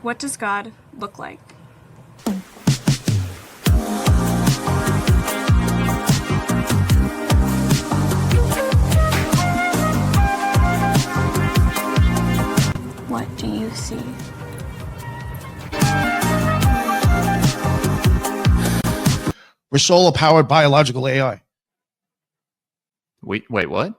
What does God look like? What do you see? We're solar-powered biological AI. Wait, what?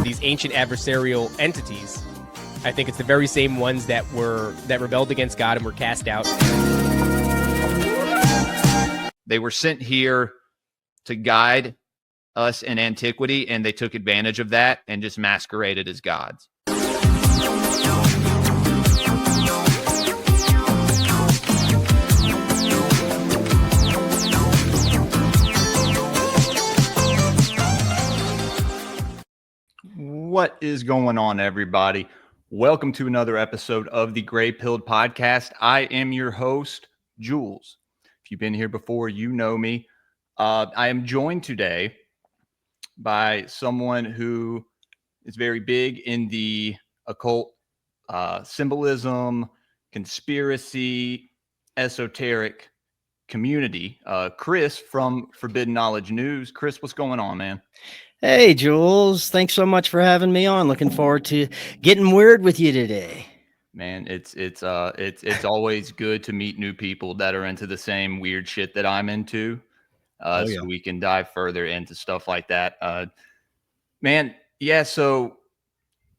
These ancient adversarial entities, I think it's the very same ones that rebelled against God and were cast out. They were sent here to guide us in antiquity, and they took advantage of that and just masqueraded as gods. What is going on, everybody? Welcome to another episode of the Grey-Pilled Podcast. I am your host, Jules. If you've been here before, you know me. I am joined today by someone who is very big in the occult, symbolism, conspiracy, esoteric community. Chris from Forbidden Knowledge News. Chris, what's going on, man? Hey, Jules. Thanks so much for having me on. Looking forward to getting weird with you today. Man, it's always good to meet new people that are into the same weird shit that I'm into. So we can dive further into stuff like that. Man, yeah, so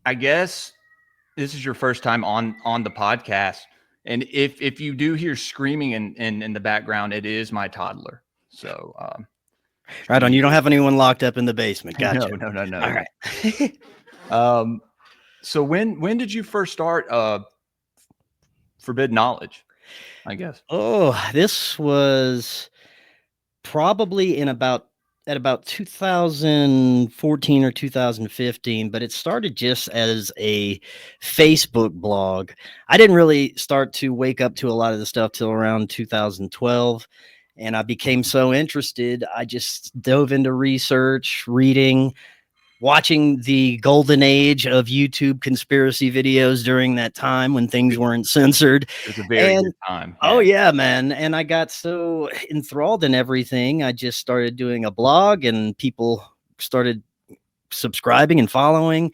I guess this is your first time on the podcast. And if you do hear screaming in the background, it is my toddler. So right on. You don't have anyone locked up in the basement. Gotcha. No. All right. So when did you first start Forbidden Knowledge, I guess? Oh, this was probably at about 2014 or 2015, but it started just as a Facebook blog. I didn't really start to wake up to a lot of the stuff till around 2012. And I became so interested, I just dove into research, reading, watching the golden age of YouTube conspiracy videos during that time when things weren't censored. It was a very good time. Yeah. Oh, yeah, man. And I got so enthralled in everything. I just started doing a blog and people started subscribing and following.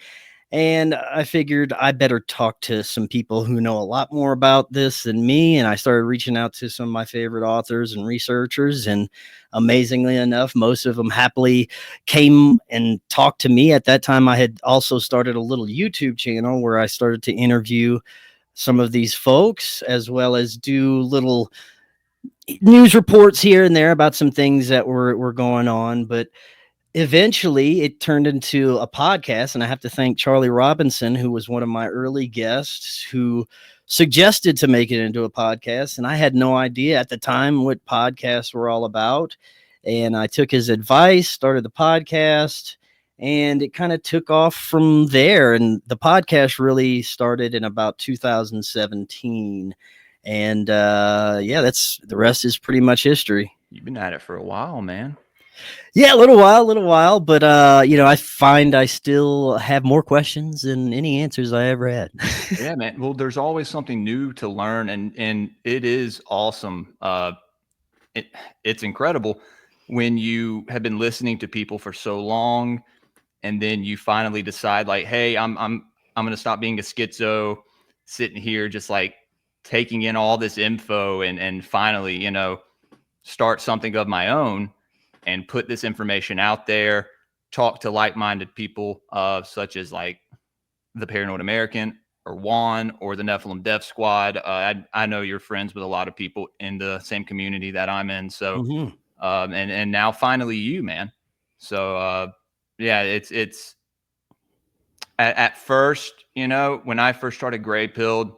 And I figured I better talk to some people who know a lot more about this than me. And I started reaching out to some of my favorite authors and researchers. And amazingly enough, most of them happily came and talked to me. At that time, I had also started a little YouTube channel where I started to interview some of these folks, as well as do little news reports here and there about some things that were going on. But eventually it turned into a podcast, and I have to thank Charlie Robinson, who was one of my early guests, who suggested to make it into a podcast. And I had no idea at the time what podcasts were all about. And I took his advice, started the podcast, and it kind of took off from there. And the podcast really started in about 2017. And that's the rest is pretty much history. You've been at it for a while, man. Yeah, a little while, but I find I still have more questions than any answers I ever had. Yeah, man. Well, there's always something new to learn, and it is awesome. It's incredible when you have been listening to people for so long, and then you finally decide, like, hey, I'm going to stop being a schizo, sitting here just like taking in all this info, and finally, start something of my own. And put this information out there, talk to like-minded people, such as like the Paranoid American or Juan or the Nephilim Death Squad. I know you're friends with a lot of people in the same community that I'm in. So, and now finally you, man. So, it's at first, when I first started Grey-Pilled,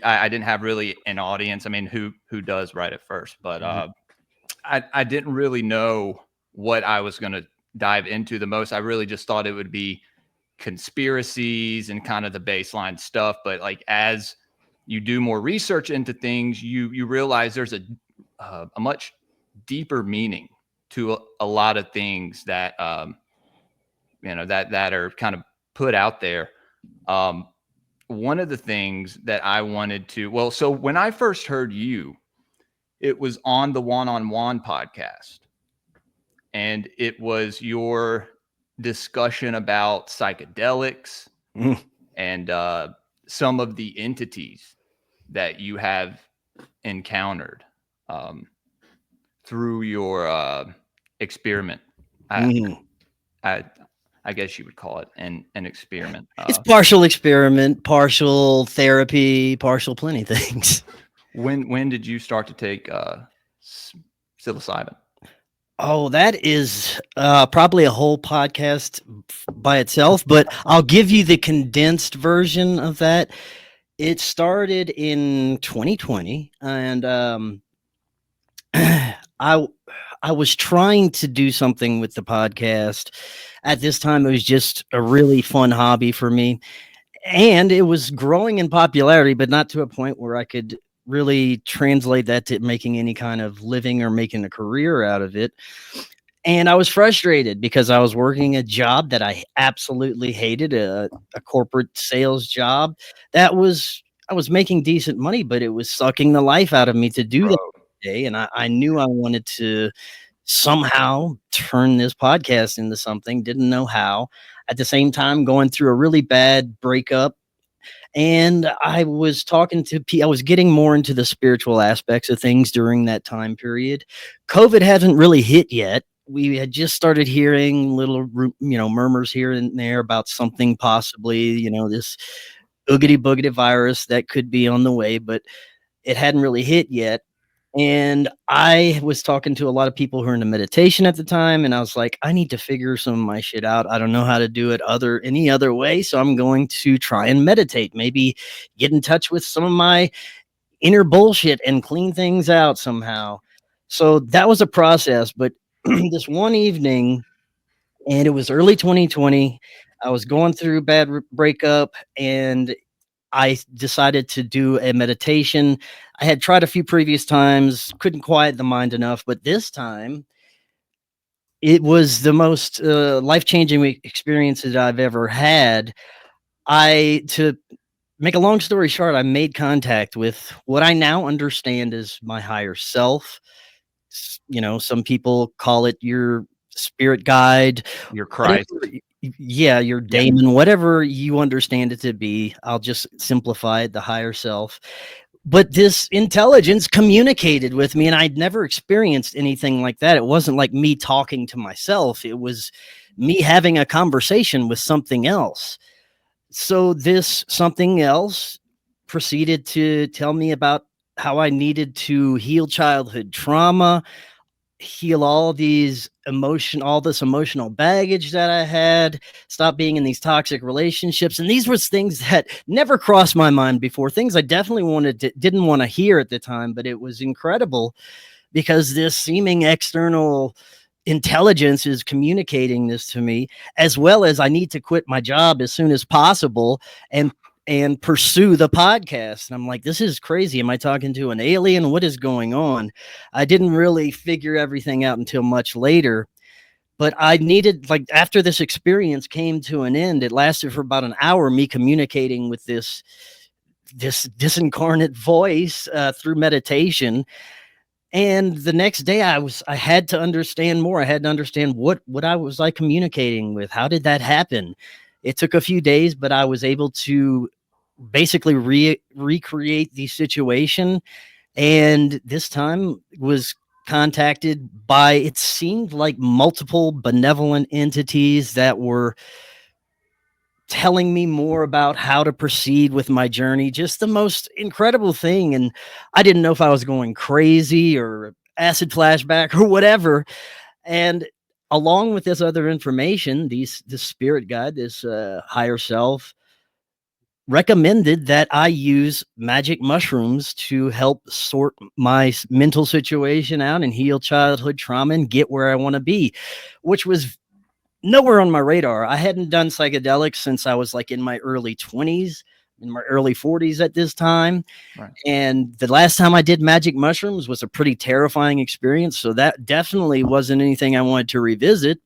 I didn't have really an audience. I mean, who does right at first, but I didn't really know what I was going to dive into the most. I really just thought it would be conspiracies and kind of the baseline stuff. But like as you do more research into things, you realize there's a much deeper meaning to a lot of things that that are kind of put out there. One of the things that I wanted to, so when I first heard you, it was on the One-on-One podcast, and it was your discussion about psychedelics and some of the entities that you have encountered through your experiment. I guess you would call it an experiment. It's partial experiment, partial therapy, partial plenty things. When did you start to take psilocybin? Oh, that is probably a whole podcast by itself, but I'll give you the condensed version of that. It started in 2020, and I was trying to do something with the podcast. At this time, it was just a really fun hobby for me, and it was growing in popularity, but not to a point where I could really translate that to making any kind of living or making a career out of it. And I was frustrated because I was working a job that I absolutely hated, a corporate sales job I was making decent money, but it was sucking the life out of me to do that day. And I knew I wanted to somehow turn this podcast into something, didn't know how. At the same time, going through a really bad breakup. And I was talking to I was getting more into the spiritual aspects of things during that time period. COVID hadn't really hit yet. We had just started hearing little, murmurs here and there about something possibly, this oogity boogity virus that could be on the way, but it hadn't really hit yet. And I was talking to a lot of people who are into meditation at the time, and I was like, I need to figure some of my shit out. I don't know how to do it any other way, so I'm going to try and meditate, maybe get in touch with some of my inner bullshit and clean things out somehow. So that was a process, but this one evening, and it was early 2020, I was going through a bad breakup, and I decided to do a meditation. I had tried a few previous times, couldn't quiet the mind enough, but this time it was the most life-changing experience that I've ever had. To make a long story short, I made contact with what I now understand as my higher self. Some people call it your spirit guide, Your Christ. your daemon, whatever you understand it to be. I'll just simplify it, the higher self. But this intelligence communicated with me, and I'd never experienced anything like that. It wasn't like me talking to myself. It was me having a conversation with something else. So this something else proceeded to tell me about how I needed to heal childhood trauma, heal all this emotional baggage that I had, stop being in these toxic relationships. And these were things that never crossed my mind before, things I definitely didn't want to hear at the time, but it was incredible because this seeming external intelligence is communicating this to me, as well as I need to quit my job as soon as possible and pursue the podcast. And I'm like, this is crazy. Am I talking to an alien? What is going on? I didn't really figure everything out until much later, but I needed, after this experience came to an end, it lasted for about an hour, me communicating with this disincarnate voice through meditation. And the next day I had to understand more. I had to understand what I was communicating with. How did that happen? It took a few days, but I was able to basically recreate the situation. And this time was contacted by, it seemed like, multiple benevolent entities that were telling me more about how to proceed with my journey. Just the most incredible thing. And I didn't know if I was going crazy or acid flashback or whatever. And along with this other information, this spirit guide, this higher self, recommended that I use magic mushrooms to help sort my mental situation out and heal childhood trauma and get where I want to be, which was nowhere on my radar. I hadn't done psychedelics since I was in my early 20s. in my early 40s at this time. Right. And the last time I did magic mushrooms was a pretty terrifying experience. So that definitely wasn't anything I wanted to revisit,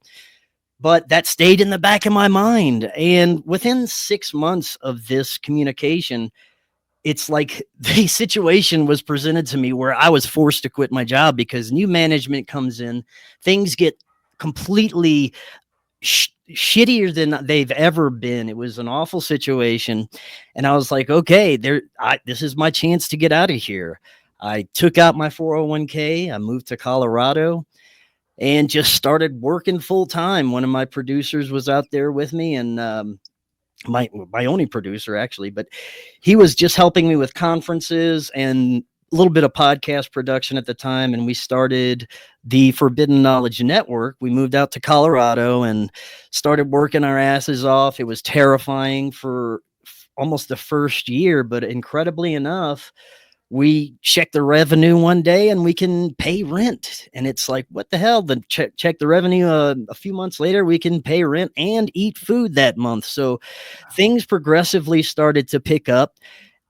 but that stayed in the back of my mind. And within 6 months of this communication, it's like the situation was presented to me where I was forced to quit my job because new management comes in, things get completely shittier than they've ever been. It was an awful situation. And I was like, okay, this is my chance to get out of here. I took out my 401k. I moved to Colorado and just started working full time. One of my producers was out there with me, and my only producer actually, but he was just helping me with conferences and a little bit of podcast production at the time. And we started the Forbidden Knowledge Network. We moved out to Colorado and started working our asses off. It was terrifying for almost the first year, but incredibly enough, we check the revenue one day and we can pay rent. And it's like, what the hell? Then check the revenue. A few months later, we can pay rent and eat food that month. So things progressively started to pick up.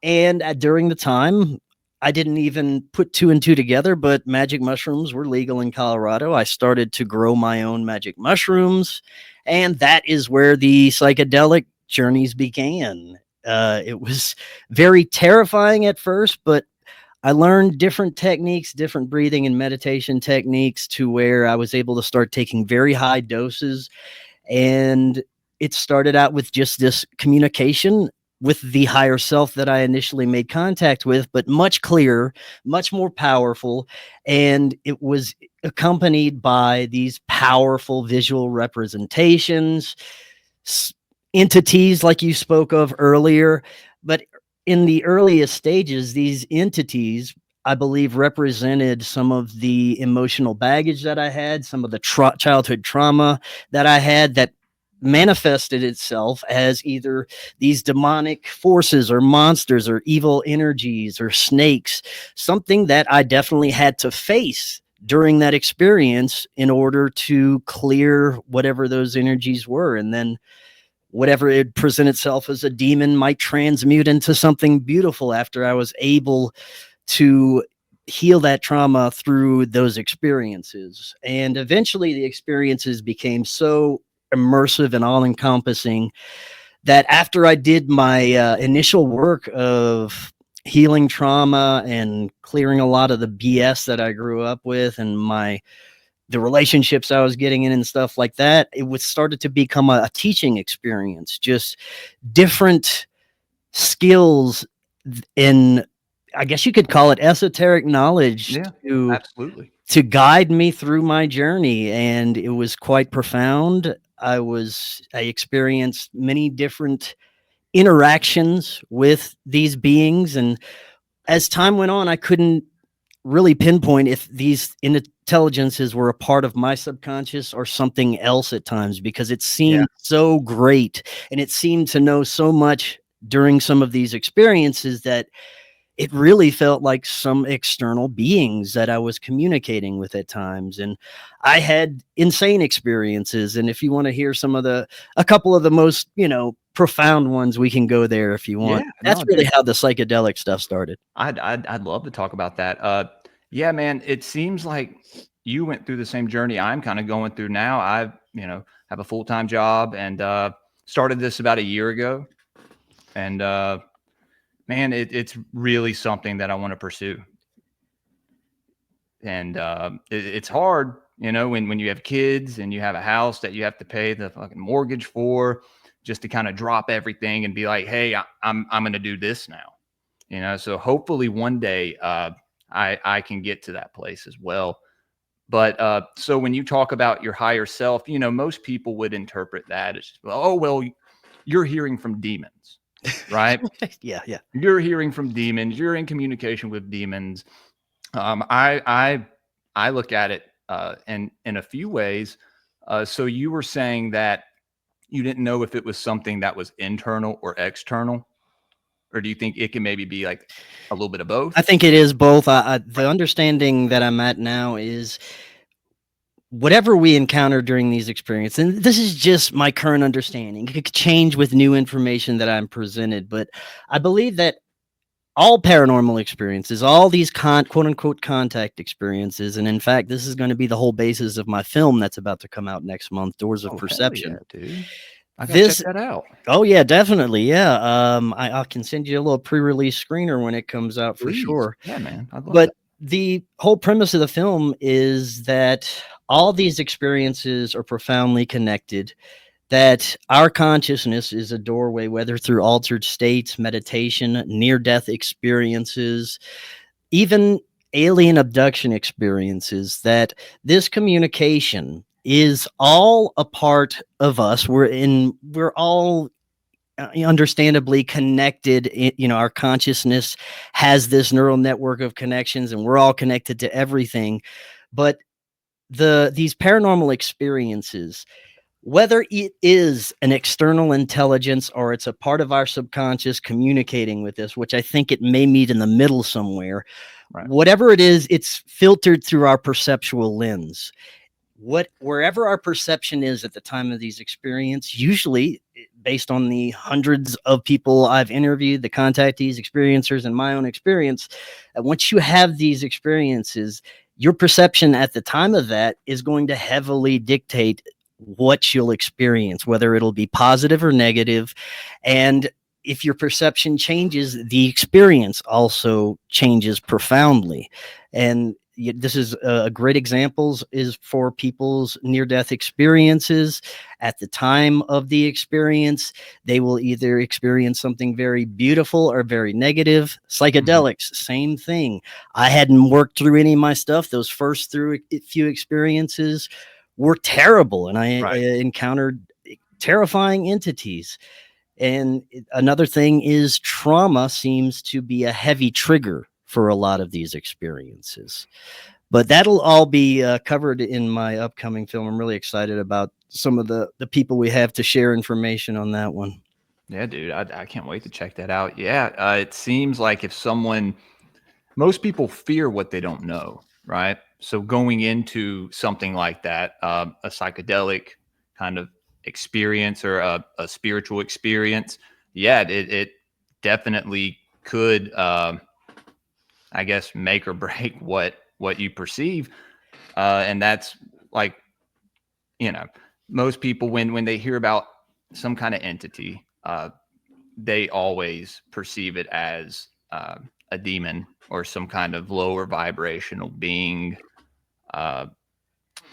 And during the time, I didn't even put 2 and 2 together, but magic mushrooms were legal in Colorado. I started to grow my own magic mushrooms. And that is where the psychedelic journeys began. It was very terrifying at first, but I learned different techniques, different breathing and meditation techniques to where I was able to start taking very high doses. And it started out with just this communication with the higher self that I initially made contact with, but much clearer, much more powerful. And it was accompanied by these powerful visual representations, entities like you spoke of earlier. But in the earliest stages, these entities, I believe, represented some of the emotional baggage that I had, some of the childhood trauma that I had that manifested itself as either these demonic forces or monsters or evil energies or snakes, something that I definitely had to face during that experience in order to clear whatever those energies were. And then whatever it present itself as a demon might transmute into something beautiful after I was able to heal that trauma through those experiences. And eventually the experiences became so immersive and all-encompassing that after I did my initial work of healing trauma and clearing a lot of the BS that I grew up with and the relationships I was getting in and stuff like that, it was started to become a teaching experience, just different skills in, I guess you could call it esoteric knowledge Absolutely. to guide me through my journey. And it was quite profound. I experienced many different interactions with these beings. And as time went on, I couldn't really pinpoint if these intelligences were a part of my subconscious or something else at times, because it seemed so great and it seemed to know so much during some of these experiences that it really felt like some external beings that I was communicating with at times. And I had insane experiences. And if you want to hear a couple of the most, profound ones, we can go there if you want. That's really how the psychedelic stuff started. I'd love to talk about that. Yeah, man, it seems like you went through the same journey I'm kind of going through now. I, have a full-time job and started this about a year ago. And man, it's really something that I want to pursue. And it's hard, when you have kids and you have a house that you have to pay the fucking mortgage for, just to kind of drop everything and be like, hey, I'm going to do this now, so hopefully one day I can get to that place as well. But so when you talk about your higher self, most people would interpret that as, oh, well, you're hearing from demons, right? Yeah. You're hearing from demons. You're in communication with demons. I look at it in a few ways. So you were saying that you didn't know if it was something that was internal or external, or do you think it can maybe be like a little bit of both? I think it is both. The understanding that I'm at now is whatever we encounter during these experiences, and this is just my current understanding, it could change with new information that I'm presented, but I believe that all paranormal experiences, all these quote unquote contact experiences, and in fact, this is going to be the whole basis of my film that's about to come out next month, Doors of Oh, hell Perception. yeah, dude. I gotta check that out. Oh yeah, definitely. Yeah. I can send you a little pre-release screener when it comes out for Please. sure. Yeah, man. I'd love But that. the whole premise of the film is that all these experiences are profoundly connected, that our consciousness is a doorway, whether through altered states, meditation, near-death experiences, even alien abduction experiences, that this communication is all a part of us. We're all understandably connected. Our consciousness has this neural network of connections, and we're all connected to everything. But these paranormal experiences, whether it is an external intelligence or it's a part of our subconscious communicating with us, which I think it may meet in the middle somewhere, Right. whatever it is, it's filtered through our perceptual lens. Wherever our perception is at the time of these experiences, usually based on the hundreds of people I've interviewed, the contactees, experiencers, and my own experience, once you have these experiences, your perception at the time of that is going to heavily dictate what you'll experience, whether it'll be positive or negative. And if your perception changes, the experience also changes profoundly. And this is a great examples is for people's near-death experiences. At the time of the experience, they will either experience something very beautiful or very negative. Psychedelics, same thing. I hadn't worked through any of my stuff. Those first few experiences were terrible, and I encountered terrifying entities. And another thing is trauma seems to be a heavy trigger for a lot of these experiences. But that'll all be covered in my upcoming film. I'm really excited about some of the people we have to share information on that one. Yeah, dude, I can't wait to check that out. Yeah, it seems like most people fear what they don't know, right? So going into something like that, a psychedelic kind of experience or a spiritual experience, yeah, it definitely could, I guess, make or break what you perceive. And that's like, most people when they hear about some kind of entity, they always perceive it as a demon or some kind of lower vibrational being.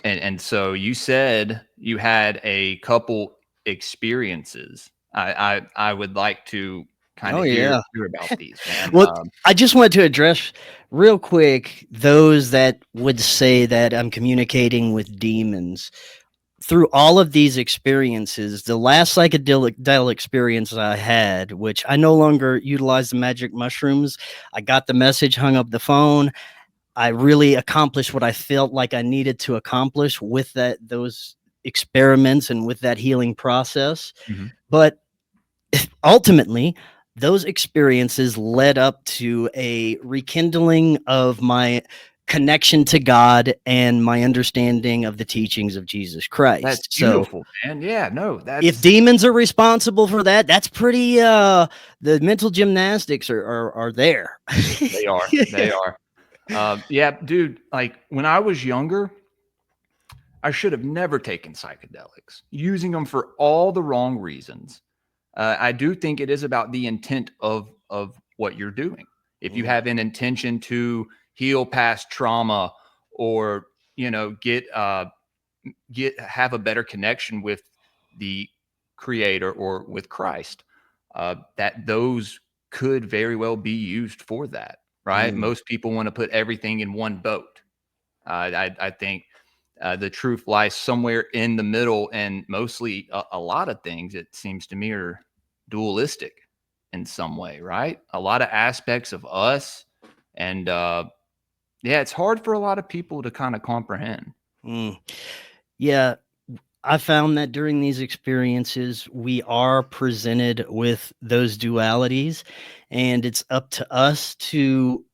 And so you said you had a couple experiences. I would like to kind of hear about these, man. Well, I just wanted to address real quick those that would say that I'm communicating with demons. Through all of these experiences, the last psychedelic experience I had, which I no longer utilize the magic mushrooms, I got the message, hung up the phone. I really accomplished what I felt like I needed to accomplish with those experiments and with that healing process. Mhm. But ultimately, those experiences led up to a rekindling of my connection to God and my understanding of the teachings of Jesus Christ. That's So beautiful, man. Yeah, no, if demons are responsible for that, that's pretty the mental gymnastics are there. they are. They are. Yeah, dude, like when I was younger, I should have never taken psychedelics, using them for all the wrong reasons. I do think it is about the intent of what you're doing. If you have an intention to heal past trauma or, have a better connection with the creator or with Christ, that those could very well be used for that, right? Most people want to put everything in one boat. I think the truth lies somewhere in the middle, and mostly a lot of things, it seems to me, are dualistic in some way, right? A lot of aspects of us, and yeah, it's hard for a lot of people to kind of comprehend. Yeah, I found that during these experiences, we are presented with those dualities, and it's up to us to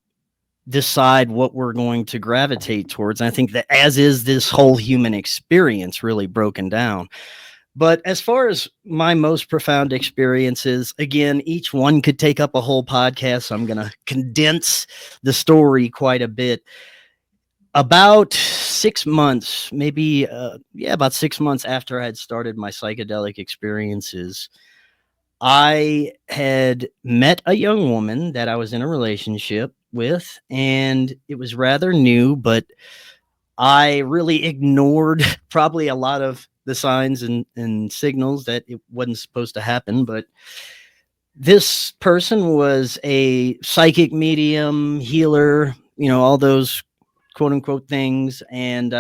decide what we're going to gravitate towards. And I think that as is this whole human experience really broken down. But as far as my most profound experiences, again, each one could take up a whole podcast. So I'm going to condense the story quite a bit. About 6 months, maybe, about 6 months after I had started my psychedelic experiences, I had met a young woman that I was in a relationship with, and it was rather new, but I really ignored probably a lot of the signs and signals that it wasn't supposed to happen. But this person was a psychic medium, healer, all those quote unquote things. And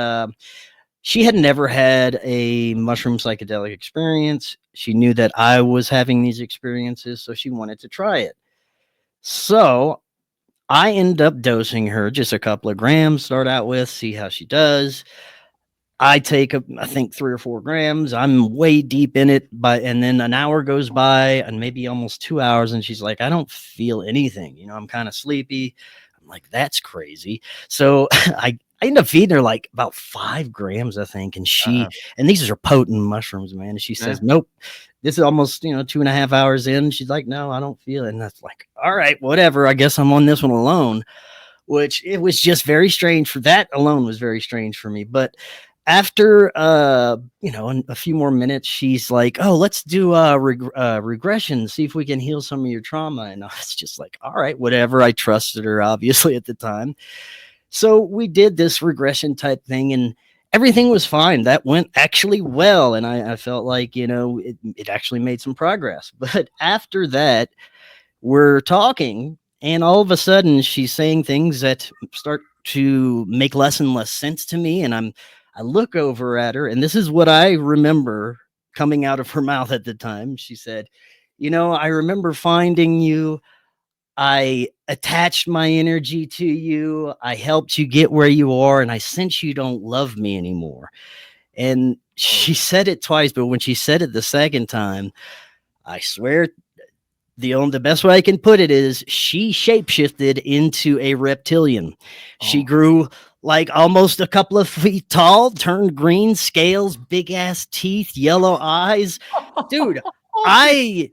she had never had a mushroom psychedelic experience. She knew that I was having these experiences, so she wanted to try it. So I end up dosing her just a couple of grams, start out with, see how she does. I take, I think 3 or 4 grams. I'm way deep in it, and then an hour goes by and maybe almost 2 hours. And she's like, I don't feel anything. I'm kind of sleepy. I'm like, that's crazy. So I end up feeding her like about 5 grams, I think. And and these are potent mushrooms, man. And she says, nope, this is almost, 2.5 hours in. She's like, no, I don't feel it. And that's like, all right, whatever. I guess I'm on this one alone, which it was just very strange. That alone was very strange for me. But after, a few more minutes, she's like, oh, let's do regression, see if we can heal some of your trauma. And I was just like, all right, whatever. I trusted her, obviously, at the time. So we did this regression type thing, and everything was fine. That went actually well. And I felt like, it actually made some progress. But after that, we're talking, and all of a sudden she's saying things that start to make less and less sense to me. And I look over at her, and this is what I remember coming out of her mouth at the time. She said, I remember finding you. I attached my energy to you. I helped you get where you are, and I sense you don't love me anymore. And she said it twice, but when she said it the second time, I swear the best way I can put it is she shapeshifted into a reptilian. She grew like almost a couple of feet tall, turned green, scales, big ass teeth, yellow eyes. Dude, I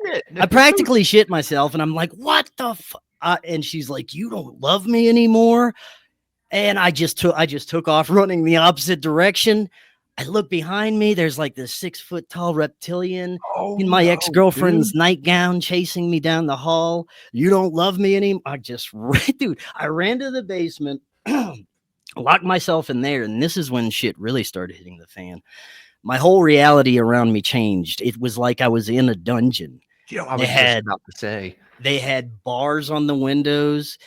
practically shit myself, and I'm like, what the and she's like, you don't love me anymore. And I just took off running the opposite direction. I look behind me. There's like this 6 foot tall reptilian in my ex-girlfriend's nightgown chasing me down the hall. You don't love me anymore. I ran to the basement, locked myself in there. And this is when shit really started hitting the fan. My whole reality around me changed. It was like I was in a dungeon. I was just about to say. They had bars on the windows.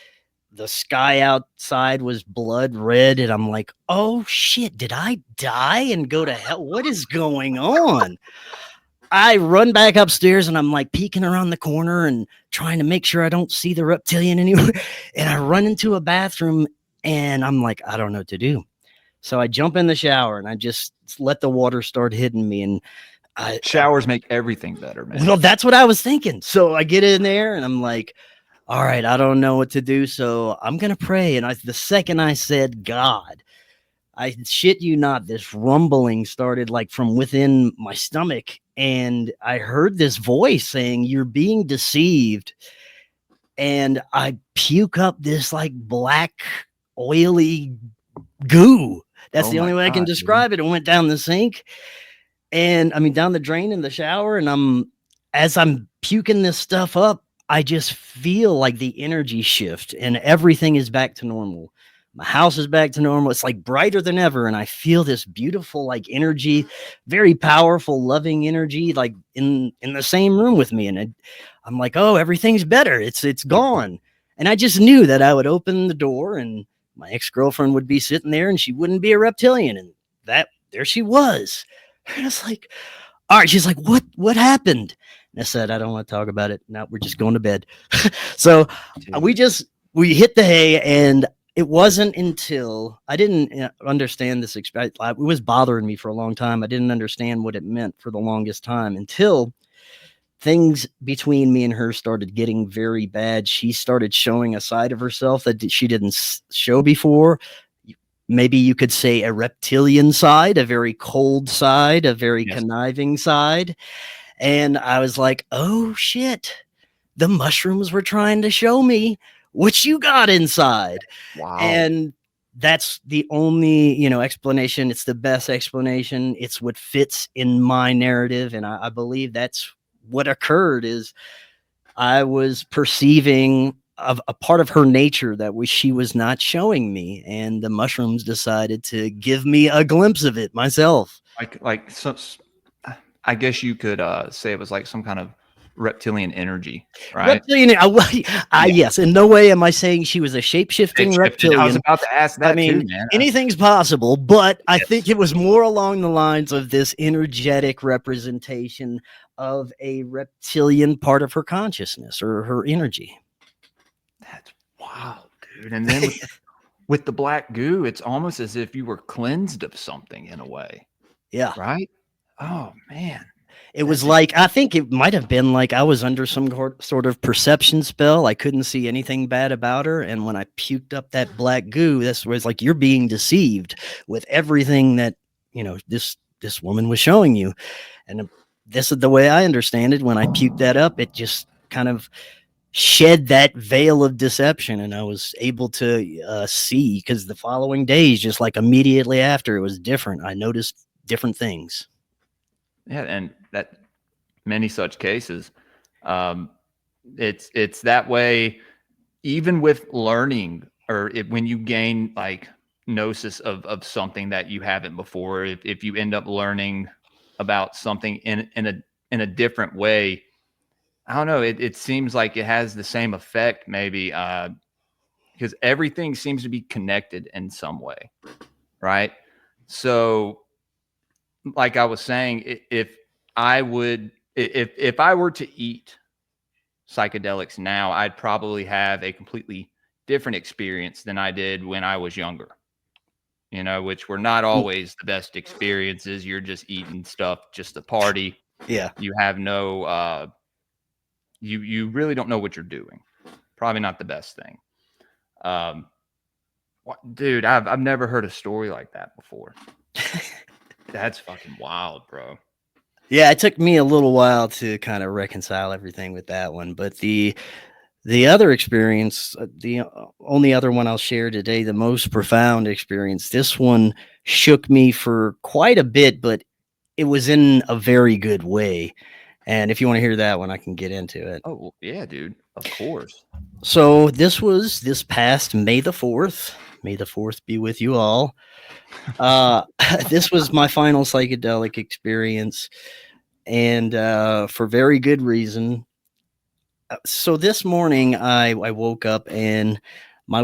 The sky outside was blood red. And I'm like, oh shit, did I die and go to hell? What is going on? I run back upstairs, and I'm like peeking around the corner and trying to make sure I don't see the reptilian anywhere. And I run into a bathroom, and I'm like, I don't know what to do. So I jump in the shower, and I just let the water start hitting me. And showers make everything better, man. Well, that's what I was thinking. So I get in there, and I'm like, all right, I don't know what to do, so I'm going to pray. And the second I said God, I shit you not, this rumbling started like from within my stomach. And I heard this voice saying, you're being deceived. And I puke up this like black, oily goo. That's the only way I can describe it. It went down the sink, and down the drain in the shower. And as I'm puking this stuff up, I just feel like the energy shift, and everything is back to normal. My house is back to normal. It's like brighter than ever. And I feel this beautiful, like energy, very powerful, loving energy, like in the same room with me. And I'm like, oh, everything's better. It's gone. And I just knew that I would open the door, and my ex-girlfriend would be sitting there, and she wouldn't be a reptilian. And there she was. And it's like, all right. She's like, what happened? And I said, I don't want to talk about it. Now we're just going to bed. So we hit the hay, and it wasn't until I didn't understand this. It was bothering me for a long time. I didn't understand what it meant for the longest time until things between me and her started getting very bad. She started showing a side of herself that she didn't show before. Maybe you could say a reptilian side, a very cold side, a very conniving side. And I was like, oh shit, the mushrooms were trying to show me what you got inside. Wow. And that's the only, explanation. It's the best explanation. It's what fits in my narrative. And I believe that's what occurred. Is I was perceiving of a part of her nature that she was not showing me, and the mushrooms decided to give me a glimpse of it myself. So, I guess you could say it was like some kind of reptilian energy, right? Reptilian. Yes. In no way am I saying she was a shape-shifting reptilian. I was about to ask that too, man. Anything's possible, but I think it was more along the lines of this energetic representation of a reptilian part of her consciousness or her energy. That's wild, dude. And then with the black goo, it's almost as if you were cleansed of something in a way. Yeah. Right? Oh, man. It was like, I think it might have been like I was under some sort of perception spell. I couldn't see anything bad about her. And when I puked up that black goo, this was like, you're being deceived with everything that, this woman was showing you. And this is the way I understand it. When I puked that up, it just kind of shed that veil of deception. And I was able to see, because the following days, just like immediately after, it was different. I noticed different things. Yeah, and that many such cases, it's that way. Even with learning, or when you gain like gnosis of something that you haven't before, if you end up learning about something in a different way, I don't know. It seems like it has the same effect, maybe, because everything seems to be connected in some way, right? So, like I was saying, if I were to eat psychedelics now, I'd probably have a completely different experience than I did when I was younger, which were not always the best experiences. You're just eating stuff just to party. Yeah. You have no, you really don't know what you're doing. Probably not the best thing. Dude, I've never heard a story like that before. That's fucking wild, bro. Yeah, it took me a little while to kind of reconcile everything with that one. But the other experience, the only other one I'll share today, the most profound experience, this one shook me for quite a bit, but it was in a very good way. And if you want to hear that one, I can get into it. Oh, yeah, dude. Of course. So this was this past May the 4th. May the 4th be with you all. This was my final psychedelic experience, and for very good reason. So this morning I woke up, and my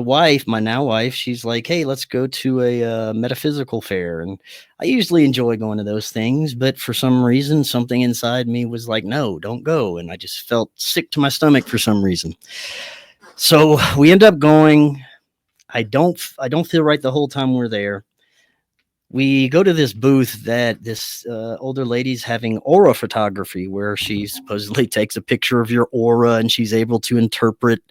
now wife, she's like, hey, let's go to a metaphysical fair. And I usually enjoy going to those things, but for some reason, something inside me was like, no, don't go. And I just felt sick to my stomach for some reason. So we end up going. I don't feel right the whole time we're there. We go to this booth that this older lady's having aura photography, where she supposedly takes a picture of your aura and she's able to interpret,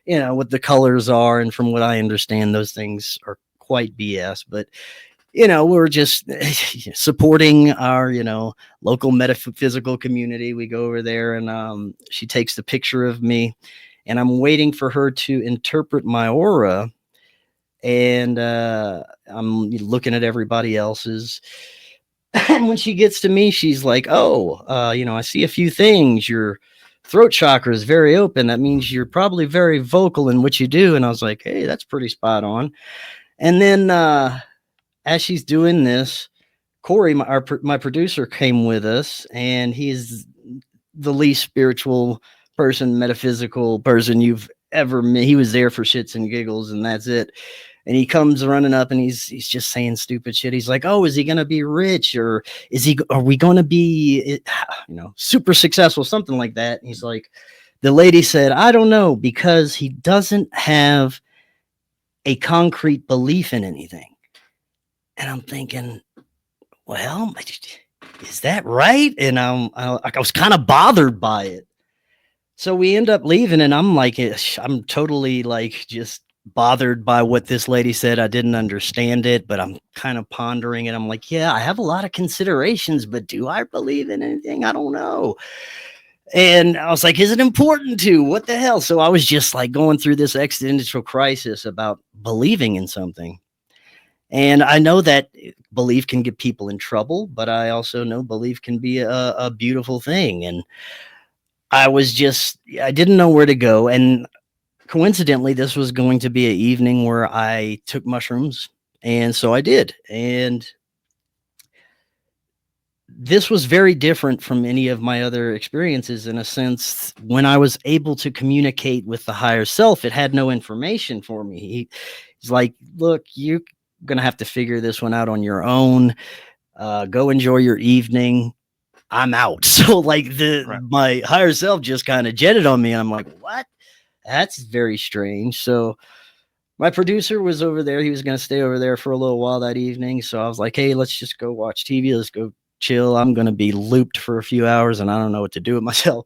what the colors are. And from what I understand, those things are quite BS. But, we're just supporting our, local metaphysical community. We go over there, and she takes the picture of me, and I'm waiting for her to interpret my aura. And I'm looking at everybody else's. And when she gets to me, she's like, oh, I see a few things. Your throat chakra is very open. That means you're probably very vocal in what you do. And I was like, hey, that's pretty spot on. And then as she's doing this, Corey, my producer, came with us, and he's the least spiritual person, metaphysical person you've ever met. He was there for shits and giggles, and that's it. And he comes running up, and he's just saying stupid shit. He's like, oh, is he going to be rich, or are we going to be, super successful? Something like that. And he's like, the lady said, I don't know, because he doesn't have a concrete belief in anything. And I'm thinking, well, is that right? And I was kind of bothered by it. So we end up leaving, and I'm like, I'm totally like just bothered by what this lady said. I didn't understand it, but I'm kind of pondering it. I'm like, yeah, I have a lot of considerations, but do I believe in anything? I don't know. And I was like, is it important to? What the hell? So I was just like going through this existential crisis about believing in something. And I know that belief can get people in trouble, but I also know belief can be a beautiful thing. And I didn't know where to go. And coincidentally, this was going to be an evening where I took mushrooms. And so I did. And this was very different from any of my other experiences in a sense. When I was able to communicate with the higher self, it had no information for me. He's like, look, you're going to have to figure this one out on your own. Go enjoy your evening. I'm out. So like my higher self just kind of jetted on me. And I'm like, what? That's very strange. So my producer was over there. He was going to stay over there for a little while that evening. So I was like, hey, let's just go watch TV. Let's go chill. I'm going to be looped for a few hours and I don't know what to do with myself.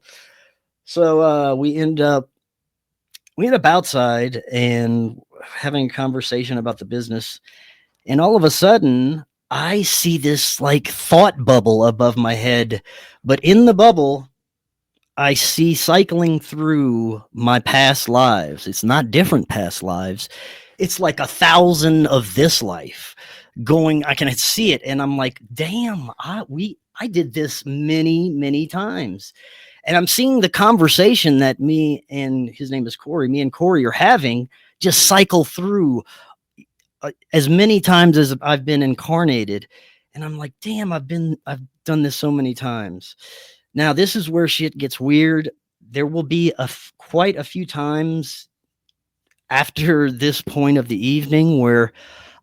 So we end up outside and having a conversation about the business. And all of a sudden, I see this like thought bubble above my head, but in the bubble, I see cycling through my past lives. It's not different past lives. It's like 1,000 of this life going. I can see it. And I'm like, damn, I did this many, many times. And I'm seeing the conversation that me and his name is Corey, me and Corey are having just cycle through as many times as I've been incarnated. And I'm like, damn, I've done this so many times. Now, this is where shit gets weird. There will be quite a few times after this point of the evening where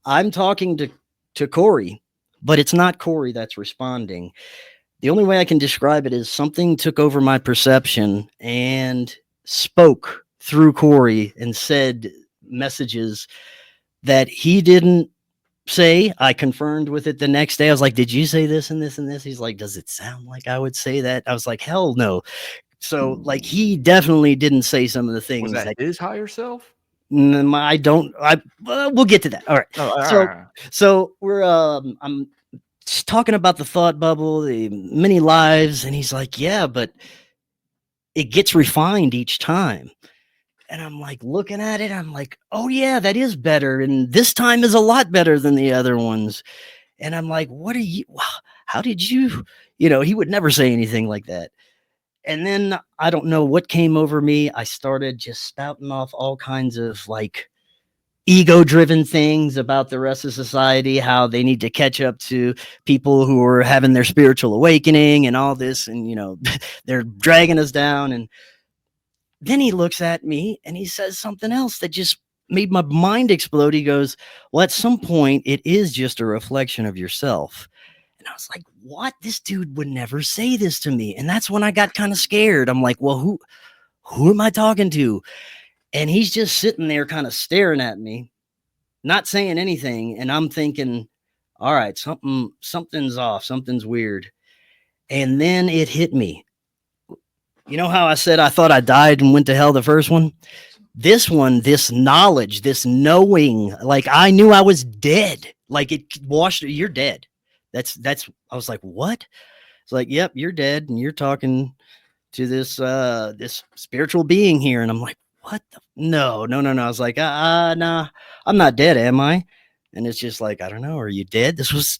I'm talking to Corey, but it's not Corey that's responding. The only way I can describe it is something took over my perception and spoke through Corey and said messages that he didn't say. I confirmed with it the next day. I was like, did you say this and this and this? He's like, does it sound like I would say that? I was like, hell no. So like he definitely didn't say some of the things Was that his higher self? we'll get to that. All right. So we're I'm talking about the thought bubble, the many lives, and he's like, yeah, but it gets refined each time. And I'm like looking at it. I'm like, oh yeah, that is better. And this time is a lot better than the other ones. And I'm like, how did you, he would never say anything like that. And then I don't know what came over me. I started just spouting off all kinds of like ego driven things about the rest of society, how they need to catch up to people who are having their spiritual awakening and all this. And, they're dragging us down. And then he looks at me and he says something else that just made my mind explode. He goes, well, at some point, it is just a reflection of yourself. And I was like, what? This dude would never say this to me. And that's when I got kind of scared. I'm like, well, who am I talking to? And he's just sitting there kind of staring at me, not saying anything. And I'm thinking, all right, something's off. Something's weird. And then it hit me. You know how I said I thought I died and went to hell the first one? This one, this knowledge, this knowing, like I knew I was dead. Like it washed, you're dead. That's, I was like, what? It's like, yep, you're dead. And you're talking to this spiritual being here. And I'm like, what? No. I was like, nah, I'm not dead, am I? And it's just like, I don't know. Are you dead? This was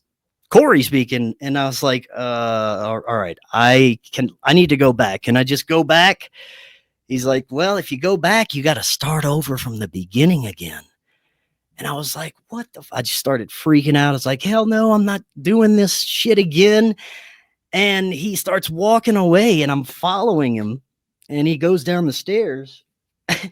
Corey speaking. And I was like, all right, I need to go back. Can I just go back? He's like, well, if you go back, you got to start over from the beginning again. And I was like, what I just started freaking out. I was like, hell no, I'm not doing this shit again. And he starts walking away and I'm following him and he goes down the stairs. And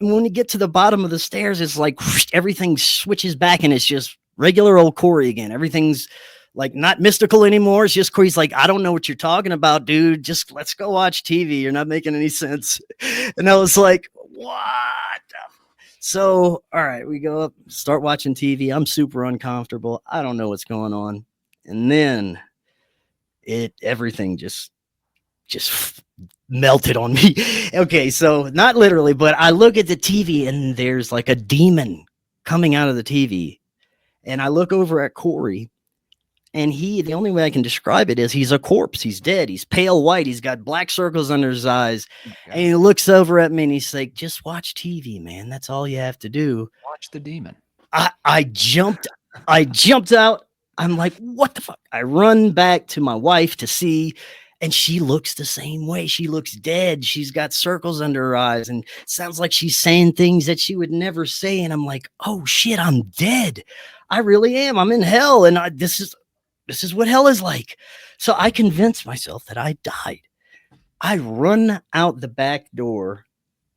when you get to the bottom of the stairs, it's like whoosh, everything switches back and it's just regular old Corey again. Everything's like not mystical anymore. It's just Corey's like, I don't know what you're talking about, dude. Just let's go watch TV. You're not making any sense. And I was like, what? So, all right, we go up, start watching TV. I'm super uncomfortable. I don't know what's going on. And then everything just melted on me. Okay, so not literally, but I look at the TV and there's like a demon coming out of the TV. And I look over at Corey, and the only way I can describe it is he's a corpse. He's dead. He's pale white. He's got black circles under his eyes. And he looks over at me and he's like, just watch TV, man. That's all you have to do. Watch the demon. I jumped out. I'm like, what the fuck? I run back to my wife to see, and she looks the same way. She looks dead. She's got circles under her eyes and sounds like she's saying things that she would never say. And I'm like, oh shit, I'm dead. I really am. I'm in hell. And this is what hell is like. So I convinced myself that I died. I run out the back door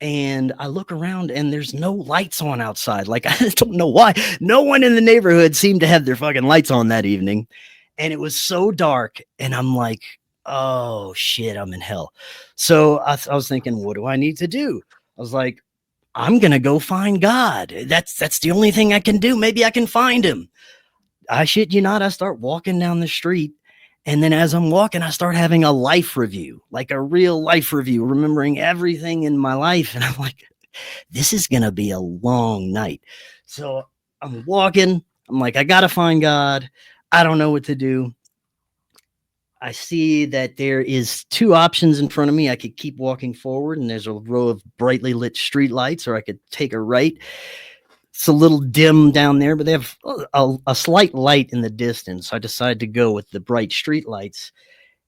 and I look around and there's no lights on outside. Like, I don't know why. No one in the neighborhood seemed to have their fucking lights on that evening. And it was so dark. And I'm like, oh shit, I'm in hell. So I was thinking, what do I need to do? I was like, I'm going to go find God. That's the only thing I can do. Maybe I can find him. I shit you not. I start walking down the street. And then as I'm walking, I start having a life review, like a real life review, remembering everything in my life. And I'm like, this is going to be a long night. So I'm walking. I'm like, I got to find God. I don't know what to do. I see that there is two options in front of me. I could keep walking forward and there's a row of brightly lit street lights, or I could take a right. It's a little dim down there, but they have a slight light in the distance. So I decided to go with the bright street lights.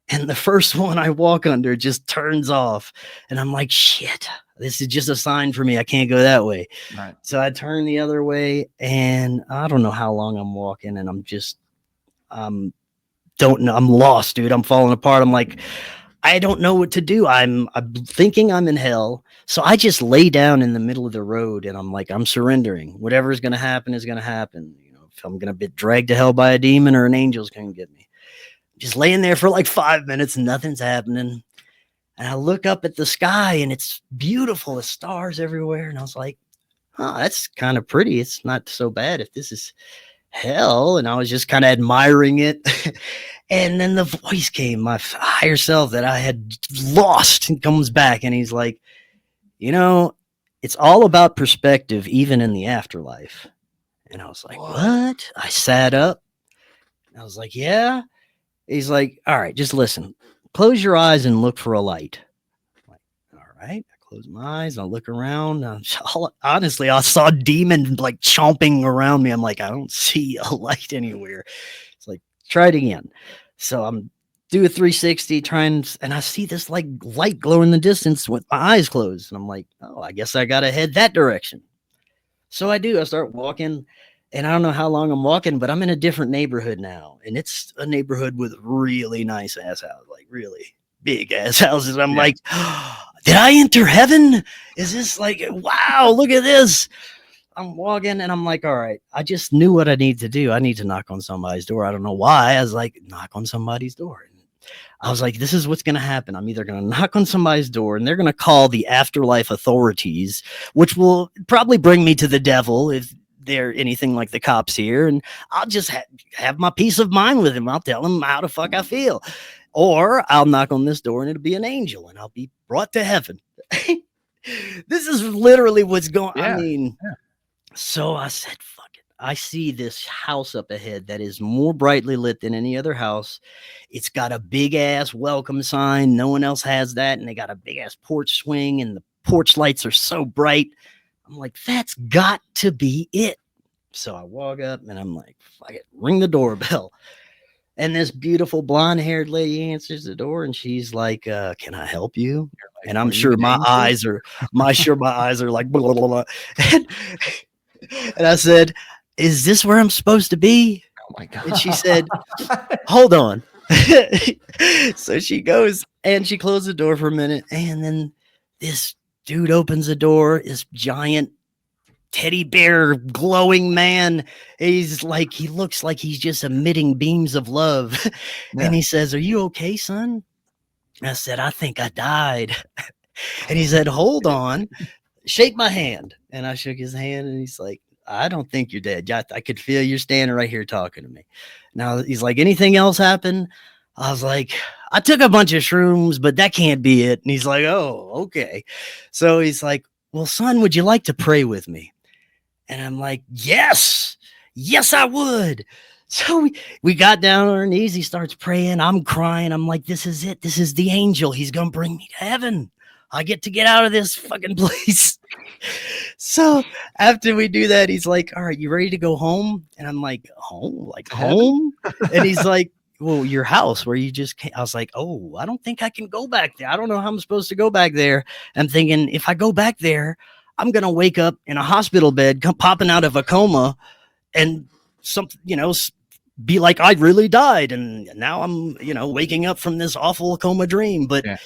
And the first one I walk under just turns off. And I'm like, shit, this is just a sign for me. I can't go that way. Right. So I turn the other way and I don't know how long I'm walking, and don't know. I'm lost, dude. I'm falling apart. I'm like, I don't know what to do. I'm thinking I'm in hell. So I just lay down in the middle of the road and I'm like, I'm surrendering. Whatever is going to happen is going to happen. You know, if I'm going to be dragged to hell by a demon or an angel's going to get me. Just laying there for like 5 minutes, nothing's happening. And I look up at the sky and it's beautiful. There's stars everywhere. And I was like, oh, that's kind of pretty. It's not so bad if this is hell. And I was just kind of admiring it. And then the voice came, my higher self that I had lost, and comes back and he's like, you know, it's all about perspective, even in the afterlife. And I was like, what? I sat up. I was like, yeah. He's like, all right, just listen. Close your eyes and look for a light. I'm like, all right. I close my eyes. I look around. Honestly, I saw a demon like chomping around me. I'm like, I don't see a light anywhere. It's like, try it again. So I'm do a 360 trying, and I see this like light glow in the distance with my eyes closed. And I'm like, oh, I guess I got to head that direction. So I do. I start walking, and I don't know how long I'm walking, but I'm in a different neighborhood now. And it's a neighborhood with really nice ass houses, like really big ass houses. I'm like, oh, did I enter heaven? Is this like, wow, look at this. I'm walking and I'm like, all right, I just knew what I need to do. I need to knock on somebody's door. I don't know why. I was like, knock on somebody's door. And I was like, this is what's going to happen. I'm either going to knock on somebody's door and they're going to call the afterlife authorities, which will probably bring me to the devil if they're anything like the cops here. And I'll just have my peace of mind with him. I'll tell him how the fuck I feel. Or I'll knock on this door and it'll be an angel and I'll be brought to heaven. This is literally what's going on. I mean, so I said, fuck it. I see this house up ahead that is more brightly lit than any other house. It's got a big ass welcome sign. No one else has that. And they got a big ass porch swing and the porch lights are so bright. I'm like, that's got to be it. So I walk up and I'm like, fuck it, ring the doorbell. And this beautiful blonde haired lady answers the door and she's like, can I help you? And I'm sure my eyes are like, blah, blah, blah. And I said, is this where I'm supposed to be? Oh my God. And she said, hold on. So she goes and she closed the door for a minute. And then this dude opens the door, this giant teddy bear glowing man. He's like, he looks like he's just emitting beams of love. Yeah. And he says, are you okay, son? I said, I think I died. And he said, hold on, shake my hand. And I shook his hand and he's like, I don't think you're dead. I could feel you're standing right here talking to me. Now he's like, anything else happen? I was like, I took a bunch of shrooms, but that can't be it. And he's like, oh, okay. So he's like, well, son, would you like to pray with me? And I'm like, yes, I would. So we got down on our knees. He starts praying. I'm crying. I'm like, this is it. This is the angel. He's going to bring me to heaven. I get to get out of this fucking place. So after we do that, he's like, all right, you ready to go home? And I'm like, home? Like home? And he's like, well, your house where you just came. I was like, oh, I don't think I can go back there. I don't know how I'm supposed to go back there. I'm thinking if I go back there, I'm going to wake up in a hospital bed, popping out of a coma and something, be like, I really died. And now I'm, waking up from this awful coma dream. But yeah.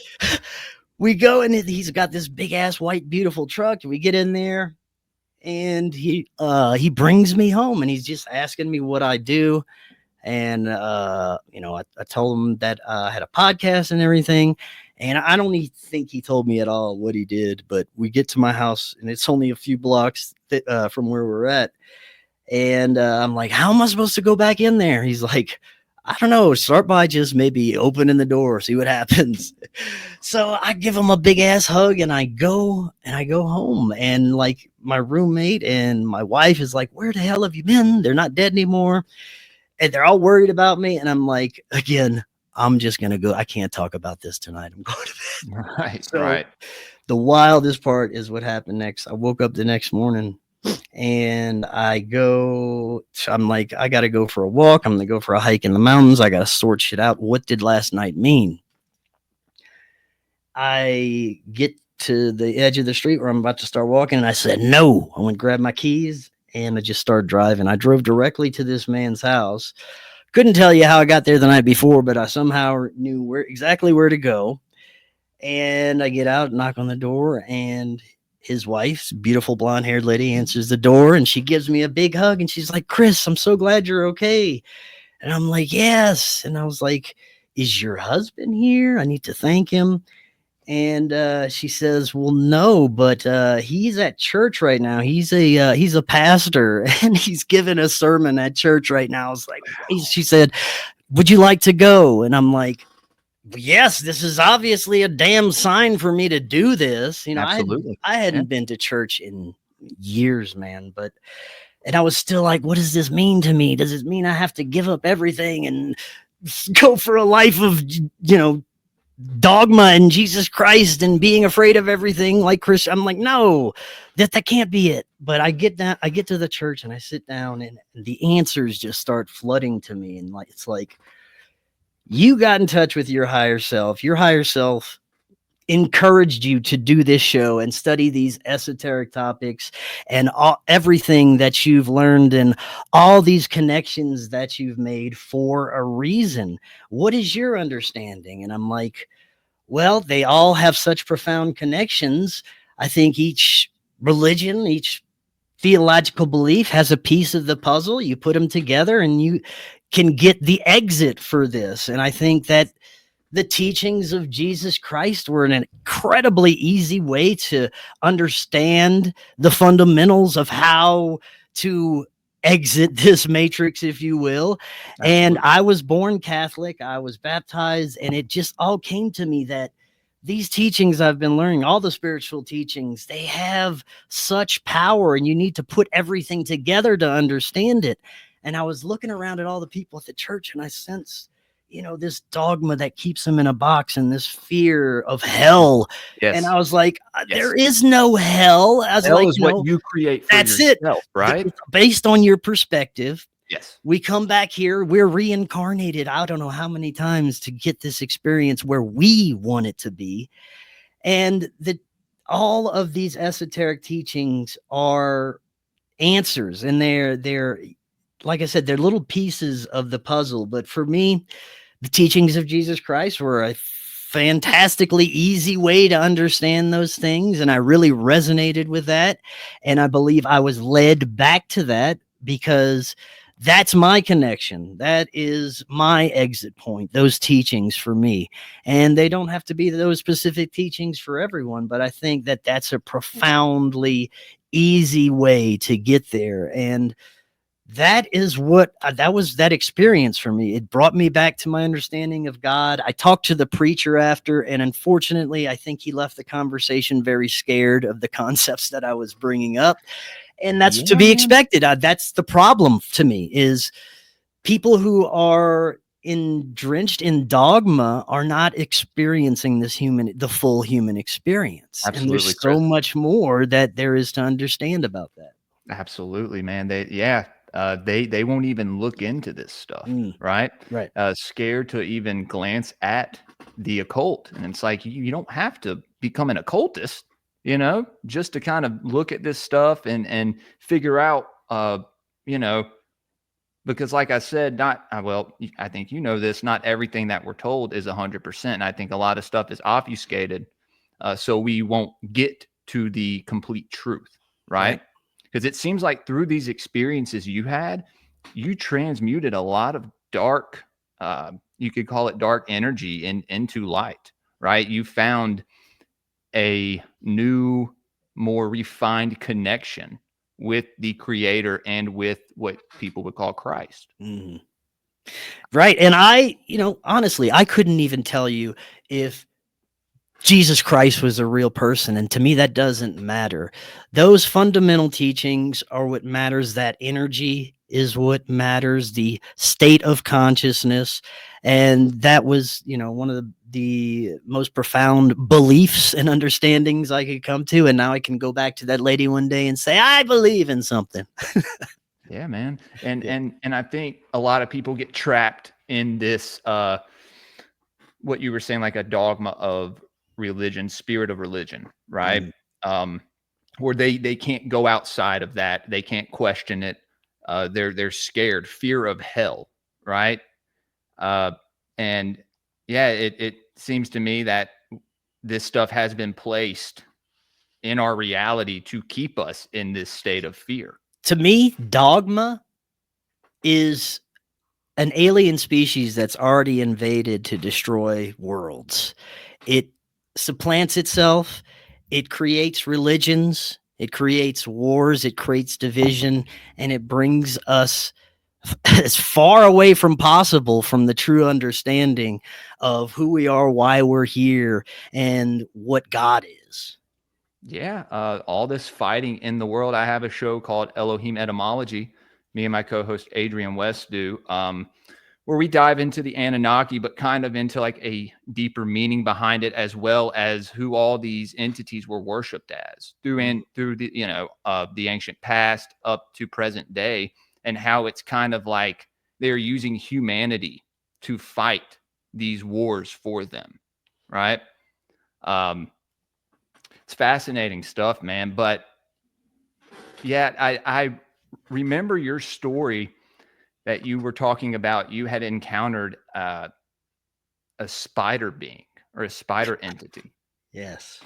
We go and he's got this big ass white, beautiful truck. We get in there and he brings me home and he's just asking me what I do. And, I told him that I had a podcast and everything. And I don't even think he told me at all what he did, but we get to my house and it's only a few blocks from where we're at. And I'm like, how am I supposed to go back in there? He's like, I don't know. Start by just maybe opening the door, see what happens. So I give him a big ass hug and I go home. And like my roommate and my wife is like, where the hell have you been? They're not dead anymore. And they're all worried about me. And I'm like, again, I'm just going to go. I can't talk about this tonight. I'm going to bed. Right. So right. The wildest part is what happened next. I woke up the next morning and I'm like, I got to go for a walk. I'm going to go for a hike in the mountains. I got to sort shit out. What did last night mean? I get to the edge of the street where I'm about to start walking. And I said, no, I went and grabbed my keys and I just started driving. I drove directly to this man's house. Couldn't tell you how I got there the night before, but I somehow knew exactly where to go. And I get out, knock on the door, and his wife's beautiful blonde haired lady answers the door and she gives me a big hug and she's like, Chris, I'm so glad you're okay. And I'm like, yes. And I was like, is your husband here? I need to thank him. And she says, well, no, but he's at church right now. He's a pastor and he's giving a sermon at church right now. I was like, she said, would you like to go? And I'm like, yes, this is obviously a damn sign for me to do this. Absolutely. I hadn't been to church in years, man, and I was still like, what does this mean to me? Does it mean I have to give up everything and go for a life of, dogma and Jesus Christ and being afraid of everything like Chris? I'm like, no, that can't be it. But I get to the church and I sit down and the answers just start flooding to me. And like, it's like, you got in touch with your higher self. Your higher self encouraged you to do this show and study these esoteric topics and everything that you've learned and all these connections that you've made for a reason. What is your understanding? And I'm like, well, they all have such profound connections. I think each religion, each theological belief has a piece of the puzzle. You put them together and you can get the exit for this. And I think that the teachings of Jesus Christ were an incredibly easy way to understand the fundamentals of how to exit this matrix, if you will. Absolutely. And I was born Catholic. I was baptized, and it just all came to me that these teachings I've been learning, all the spiritual teachings, they have such power, and you need to put everything together to understand it. And I was looking around at all the people at the church, and I sensed, this dogma that keeps them in a box and this fear of hell. Yes. And I was like, there is no hell. Hell is what you create for yourself, right? Based on your perspective. Yes. We come back here, we're reincarnated, I don't know how many times to get this experience where we want it to be. And all of these esoteric teachings are answers, and they're like I said, they're little pieces of the puzzle. But for me, the teachings of Jesus Christ were a fantastically easy way to understand those things. And I really resonated with that. And I believe I was led back to that because that's my connection. That is my exit point, those teachings for me. And they don't have to be those specific teachings for everyone, but I think that that's a profoundly easy way to get there. And that is what that was, that experience for me. It brought me back to my understanding of God. I talked to the preacher after, and unfortunately, I think he left the conversation very scared of the concepts that I was bringing up. And that's to Yeah, be man. expected. That's the problem to me, is people who are drenched in dogma are not experiencing the full human experience. And Absolutely, there's so Chris. much more that there is to understand about that. Absolutely, man. They won't even look into this stuff, right? Right. Scared to even glance at the occult. And it's like you don't have to become an occultist, just to kind of look at this stuff and figure out because like I said, I think this, not everything that we're told is 100%. And I think a lot of stuff is obfuscated, so we won't get to the complete truth, right? Because it seems like through these experiences you had, you transmuted a lot of dark, you could call it dark energy into light, right? You found a new, more refined connection with the creator and with what people would call Christ. Mm-hmm. Right. And I, honestly, I couldn't even tell you if Jesus Christ was a real person. And to me, that doesn't matter. Those fundamental teachings are what matters. That energy is what matters, the state of consciousness. And that was, one of the most profound beliefs and understandings I could come to. And now I can go back to that lady one day and say, I believe in something. Yeah, man. And I think a lot of people get trapped in this, what you were saying, like a dogma of religion, spirit of religion, right? Where they can't go outside of that. They can't question it. They're scared, fear of hell, right? And yeah, it seems to me that this stuff has been placed in our reality to keep us in this state of fear. To me, dogma is an alien species that's already invaded to destroy worlds. It supplants itself. It creates religions. It creates wars. It creates division, and it brings us as far away from possible from the true understanding of who we are, why we're here, and what God is. Yeah, all this fighting in the world. I have a show called Elohim Etymology. Me and my co-host Adrian West do, where we dive into the Anunnaki, but kind of into like a deeper meaning behind it, as well as who all these entities were worshipped as through the the ancient past up to present day, and how it's kind of like they're using humanity to fight these wars for them, right? It's fascinating stuff, man. But yeah, I remember your story that you were talking about. You had encountered a spider being or a spider entity. Yes,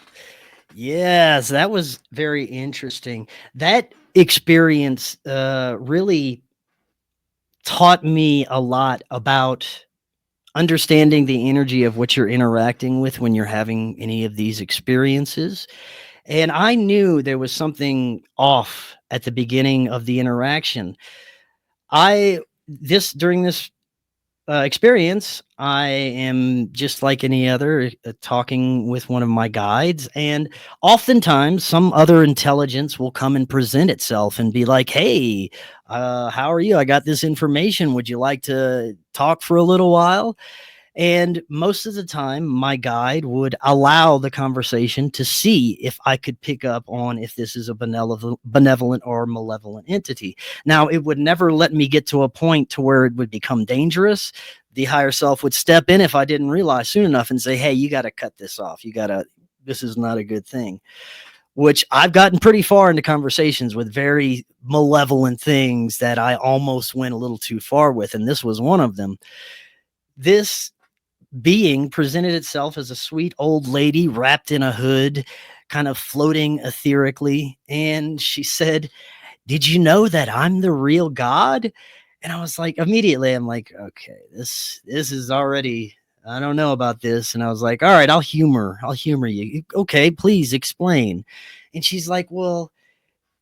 that was very interesting. That experience really taught me a lot about understanding the energy of what you're interacting with when you're having any of these experiences. And I knew there was something off at the beginning of the interaction. During this experience, I am just like any other, talking with one of my guides, and oftentimes some other intelligence will come and present itself and be like, hey, how are you? I got this information. Would you like to talk for a little while? And most of the time, my guide would allow the conversation to see if I could pick up on if this is a benevolent or malevolent entity. Now, it would never let me get to a point to where it would become dangerous. The higher self would step in if I didn't realize soon enough and say, hey, you got to cut this off. This is not a good thing. Which I've gotten pretty far into conversations with very malevolent things that I almost went a little too far with. And this was one of them. This being presented itself as a sweet old lady wrapped in a hood, kind of floating etherically. And she said, did you know that I'm the real God? And I was like, immediately, I'm like, okay, this is already, I don't know about this. And I was like, all right, I'll humor you. Okay, please explain. And she's like, well,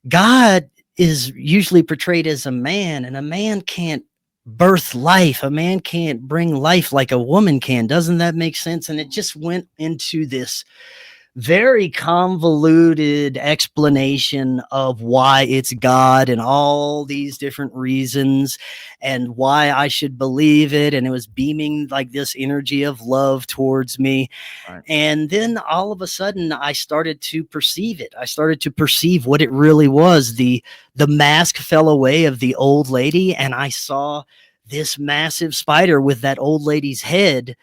God is usually portrayed as a man, and a man can't birth life. A man can't bring life like a woman can. Doesn't that make sense? And it just went into this very convoluted explanation of why it's God and all these different reasons and why I should believe it. And it was beaming like this energy of love towards me. Right. And then all of a sudden I started to perceive it. I started to perceive what it really was. The mask fell away of the old lady, and I saw this massive spider with that old lady's head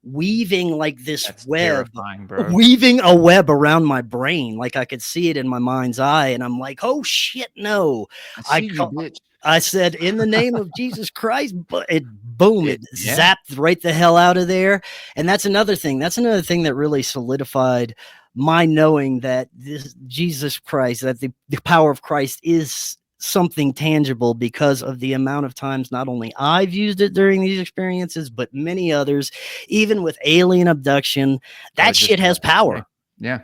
weaving like this That's web, terrifying, bro. weaving a web around my brain. Like I could see it in my mind's eye. And I'm like, oh shit, no. I see you, bitch. I said, in the name of Jesus Christ, but it boom, it Yeah. zapped right the hell out of there. And that's another thing. That's another thing that really solidified my knowing that this Jesus Christ, that the power of Christ is something tangible, because of the amount of times not only I've used it during these experiences, but many others, even with alien abduction. That shit has power. Yeah.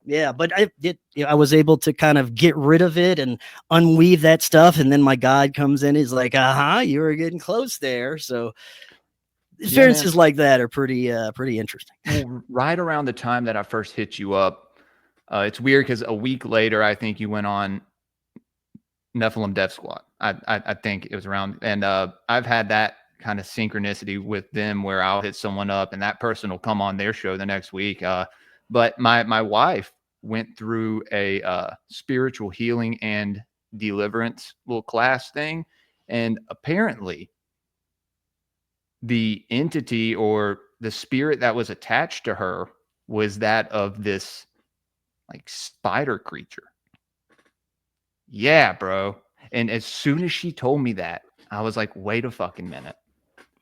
Yeah, but I was able to kind of get rid of it and unweave that stuff, and then my guide comes in. He's like, you were getting close there. So experiences like that are pretty interesting. Well, right around the time that I first hit you up, it's weird because a week later, I think you went on Nephilim Death Squad. I think it was around, and I've had that kind of synchronicity with them where I'll hit someone up and that person will come on their show the next week. But my wife went through a spiritual healing and deliverance little class thing, and apparently the entity or the spirit that was attached to her was that of this like spider creature. Yeah, bro. And as soon as she told me that, I was like, wait a fucking minute.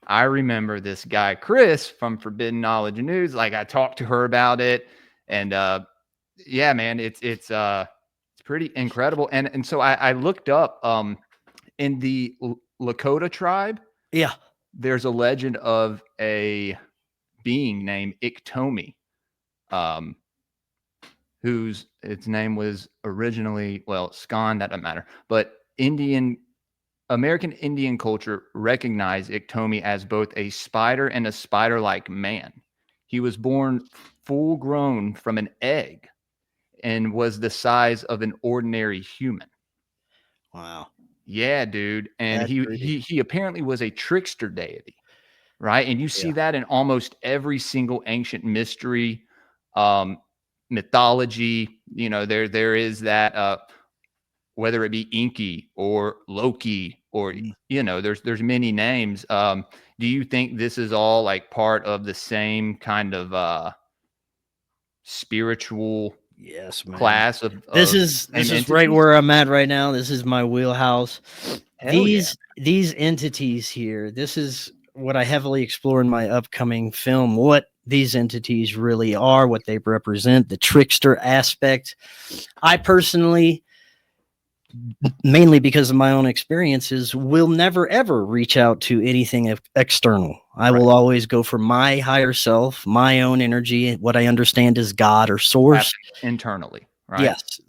I remember this guy, Chris from Forbidden Knowledge News. Like, I talked to her about it, and yeah, man, it's pretty incredible. And so I looked up in the Lakota tribe. Yeah. There's a legend of a being named Iktomi, whose its name was originally, well, Skan, that doesn't matter, but American Indian culture recognized Iktomi as both a spider and a spider-like man. He was born full grown from an egg and was the size of an ordinary human. Wow. Yeah, dude. And he apparently was a trickster deity, right? And you see that in almost every single ancient mystery, mythology. You know, there is that, whether it be Inky or Loki or, you know, there's many names. Do you think this is all like part of the same kind of spiritual class of this is right where I'm at right now. This is my wheelhouse. These entities here, this is what I heavily explore in my upcoming film, what these entities really are, what they represent, the trickster aspect. I personally, mainly because of my own experiences, will never ever reach out to anything external. I will always go for my higher self, my own energy, what I understand as God or source. Internally, right? Yes.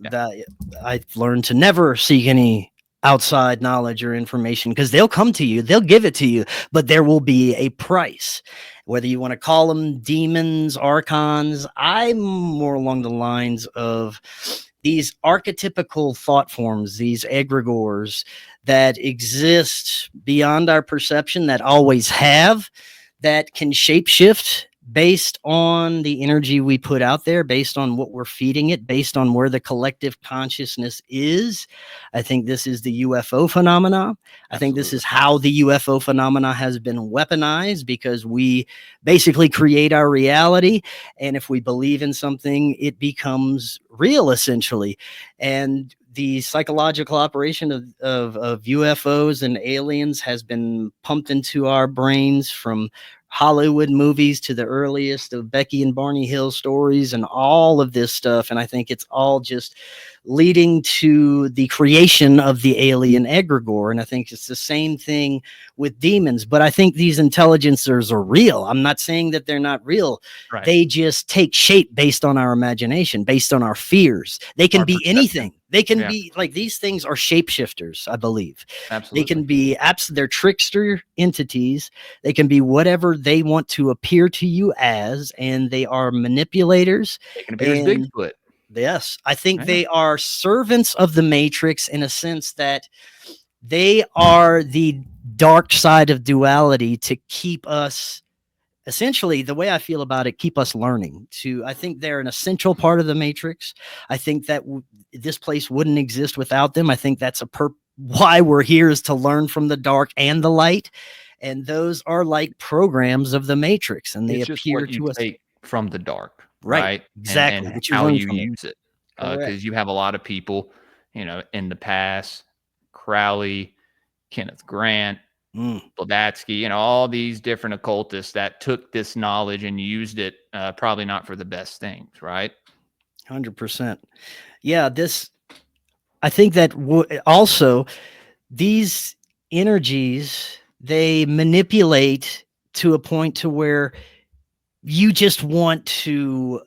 I've learned to never seek any outside knowledge or information, because they'll come to you, they'll give it to you, but there will be a price. Whether you want to call them demons, archons, I'm more along the lines of these archetypical thought forms, these egregores that exist beyond our perception, that always have, that can shapeshift based on the energy we put out there, based on what we're feeding it, based on where the collective consciousness is. I think this is the UFO phenomena. I think this is how the UFO phenomena has been weaponized, because we basically create our reality. And if we believe in something, it becomes real, essentially. And the psychological operation of UFOs and aliens has been pumped into our brains, from Hollywood movies to the earliest of Becky and Barney Hill stories and all of this stuff. And I think it's all just leading to the creation of the alien egregore. And I think it's the same thing with demons. But I think these intelligences are real. I'm not saying that they're not real. Right. They just take shape based on our imagination, based on our fears. They can be anything. They can Yeah. be like, these things are shapeshifters, I believe. Absolutely. They can be they're trickster entities. They can be whatever they want to appear to you as, and they are manipulators. They can appear as And Bigfoot. yes, I think Yeah. they are servants of the Matrix in a sense that they are the dark side of duality to keep us, essentially, the way I feel about it, keep us learning. I think they're an essential part of the Matrix. I think that this place wouldn't exist without them. I think that's why we're here, is to learn from the dark and the light. And those are like programs of the Matrix, and they It's just appear what you to us. take from the dark, Right, right? exactly, And what you how learn you from it. use it. Correct. Because you have a lot of people, in the past, Crowley, Kenneth Grant, Blavatsky, all these different occultists that took this knowledge and used it, probably not for the best things, right? 100%. Yeah, I think that also these energies, they manipulate to a point to where you just want to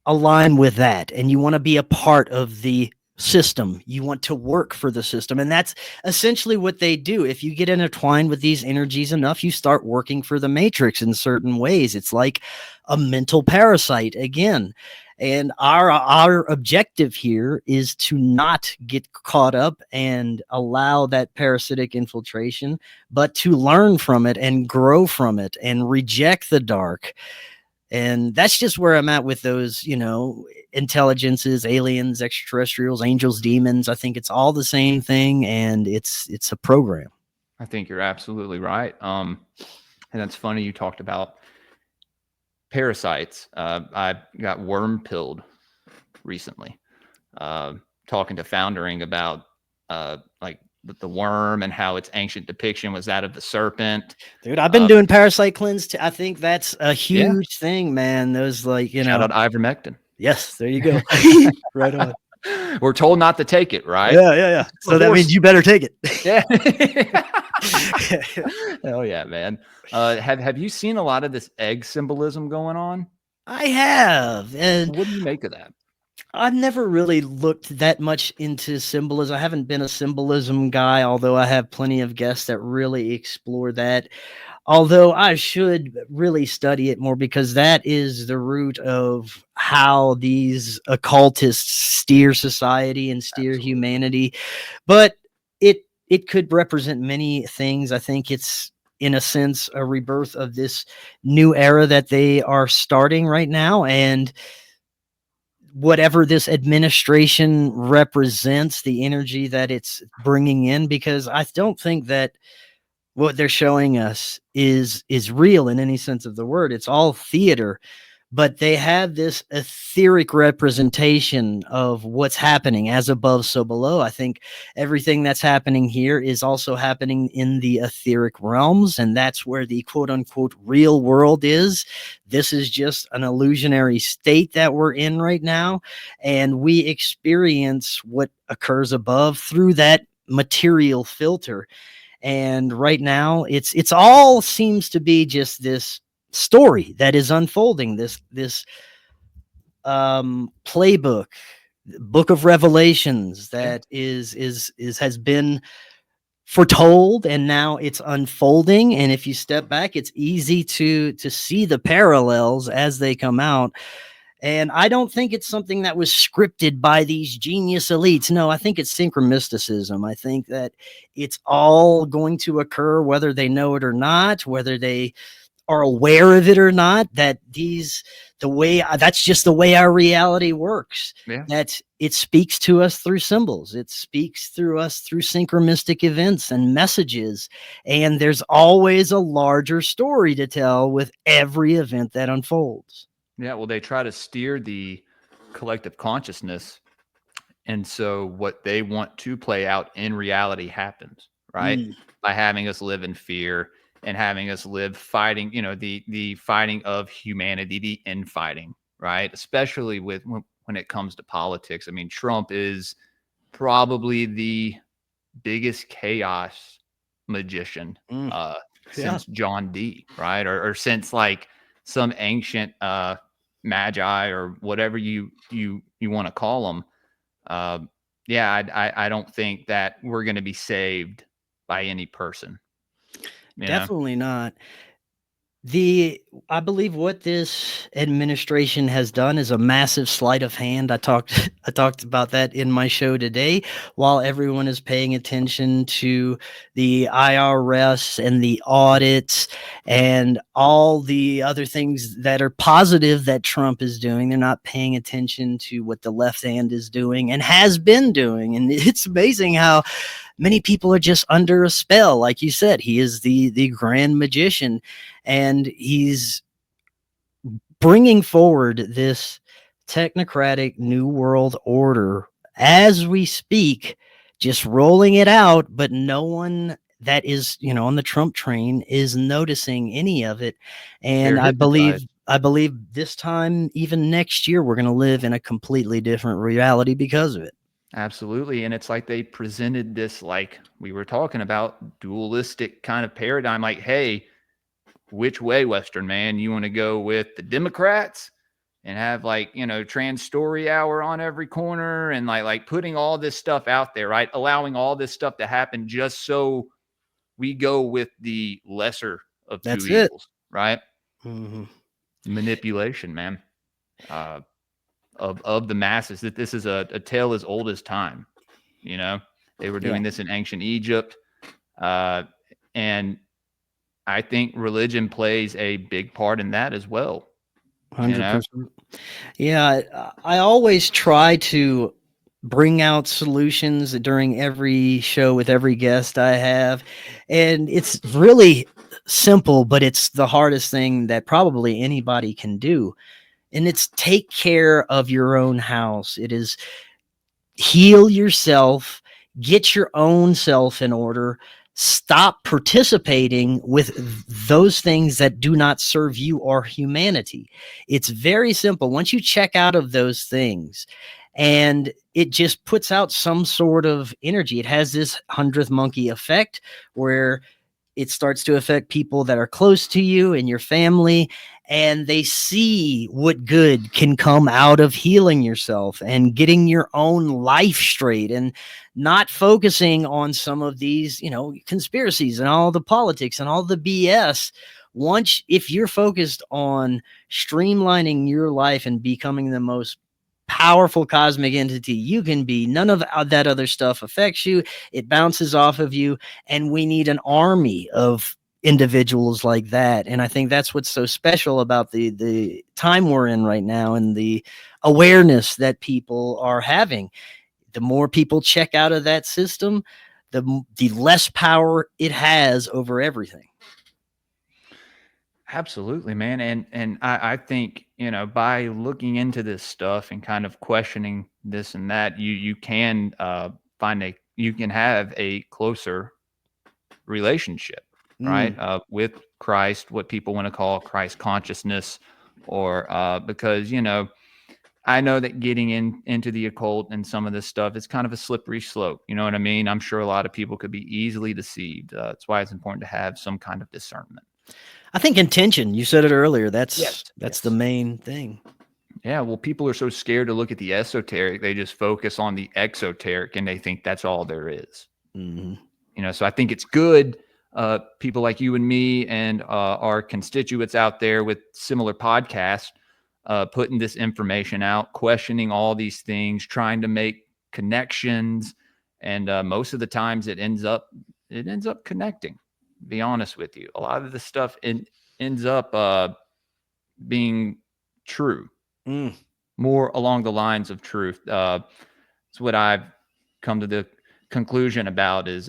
align with that, and you want to be a part of the system. You want to work for the system, and that's essentially what they do. If you get intertwined with these energies enough, you start working for the Matrix in certain ways. It's like a mental parasite again. And our objective here is to not get caught up and allow that parasitic infiltration, but to learn from it and grow from it and reject the dark. And that's just where I'm at with those, intelligences, aliens, extraterrestrials, angels, demons. I think it's all the same thing, and it's a program. I think you're absolutely right. And that's funny you talked about parasites. I got worm pilled recently, talking to Foundering about like the worm and how its ancient depiction was that of the serpent. Dude, I've been doing parasite cleanse. I think that's a huge thing, man. Those Shout out ivermectin. Yes, there you go. Right on. We're told not to take it, right? Yeah. So that means you better take it. Yeah. Hell yeah, man. Have you seen a lot of this egg symbolism going on? I have. And what do you make of that? I've never really looked that much into symbolism. I haven't been a symbolism guy, although I have plenty of guests that really explore that. Although I should really study it more, because that is the root of how these occultists steer society and steer humanity. But it could represent many things. I think it's, in a sense, a rebirth of this new era that they are starting right now. And whatever this administration represents, the energy that it's bringing in, because I don't think that what they're showing us is real in any sense of the word. It's all theater, but they have this etheric representation of what's happening, as above, so below. I think everything that's happening here is also happening in the etheric realms, and that's where the quote unquote real world is. This is just an illusionary state that we're in right now, and we experience what occurs above through that material filter. And right now it's all seems to be just this story that is unfolding, this playbook, book of revelations that has been foretold, and now it's unfolding. And if you step back, it's easy to see the parallels as they come out. And I don't think it's something that was scripted by these genius elites. No, I think it's synchro mysticism. I think that it's all going to occur, whether they know it or not, whether they are aware of it or not, that's just the way our reality works. Yeah. That it speaks to us through symbols. It speaks through us through synchromistic events and messages. And there's always a larger story to tell with every event that unfolds. Yeah, well, they try to steer the collective consciousness. And so what they want to play out in reality happens, right? By having us live in fear and having us live fighting, the fighting of humanity, the infighting, right? Especially when it comes to politics. I mean, Trump is probably the biggest chaos magician since John Dee, right? Or since like some ancient magi or whatever you want to call them. yeah, I don't think that we're going to be saved by any person. You know? Definitely not. I believe what this administration has done is a massive sleight of hand. I talked about that in my show today. While everyone is paying attention to the IRS and the audits and all the other things that are positive that Trump is doing, they're not paying attention to what the left hand is doing and has been doing. And it's amazing how many people are just under a spell. Like you said, he is the grand magician, and he's bringing forward this technocratic new world order as we speak, just rolling it out, but no one that is, on the Trump train is noticing any of it. And They're I believe hypnotized. this time, even next year, we're going to live in a completely different reality because of it. Absolutely. And it's like they presented this, like we were talking about, dualistic kind of paradigm. Like, hey, which way, Western man? You want to go with the Democrats and have trans story hour on every corner and like putting all this stuff out there, right? Allowing all this stuff to happen just so we go with the lesser of That's two it. evils, right? Mm-hmm. Manipulation, man. Of the masses, that this is a tale as old as time. They were doing this in ancient Egypt, and I think religion plays a big part in that as well. 100%. Yeah, I always try to bring out solutions during every show with every guest I have, and it's really simple, but it's the hardest thing that probably anybody can do. And it's take care of your own house. It is heal yourself, get your own self in order, stop participating with those things that do not serve you or humanity. It's very simple. Once you check out of those things, and it just puts out some sort of energy, it has this 100th monkey effect where it starts to affect people that are close to you and your family, and they see what good can come out of healing yourself and getting your own life straight and not focusing on some of these, conspiracies and all the politics and all the BS. If you're focused on streamlining your life and becoming the most powerful cosmic entity you can be, none of that other stuff affects you. It bounces off of you, and we need an army of individuals like that. And I think that's what's so special about the time we're in right now and the awareness that people are having. The more people check out of that system, the less power it has over everything. Absolutely, man. And I think, by looking into this stuff and kind of questioning this and that, you can you can have a closer relationship, right? With Christ, what people want to call Christ consciousness, or because, I know that getting into the occult and some of this stuff, it's kind of a slippery slope. You know what I mean? I'm sure a lot of people could be easily deceived. That's why it's important to have some kind of discernment. I think intention, you said it earlier, that's Yes. the main thing. Yeah, well, people are so scared to look at the esoteric, they just focus on the exoteric and they think that's all there is. Mm-hmm. So I think it's good, people like you and me and our constituents out there with similar podcasts, putting this information out, questioning all these things, trying to make connections, and most of the times it ends up connecting. To be honest with you, a lot of the stuff ends up being true, more along the lines of truth. It's what I've come to the conclusion about is,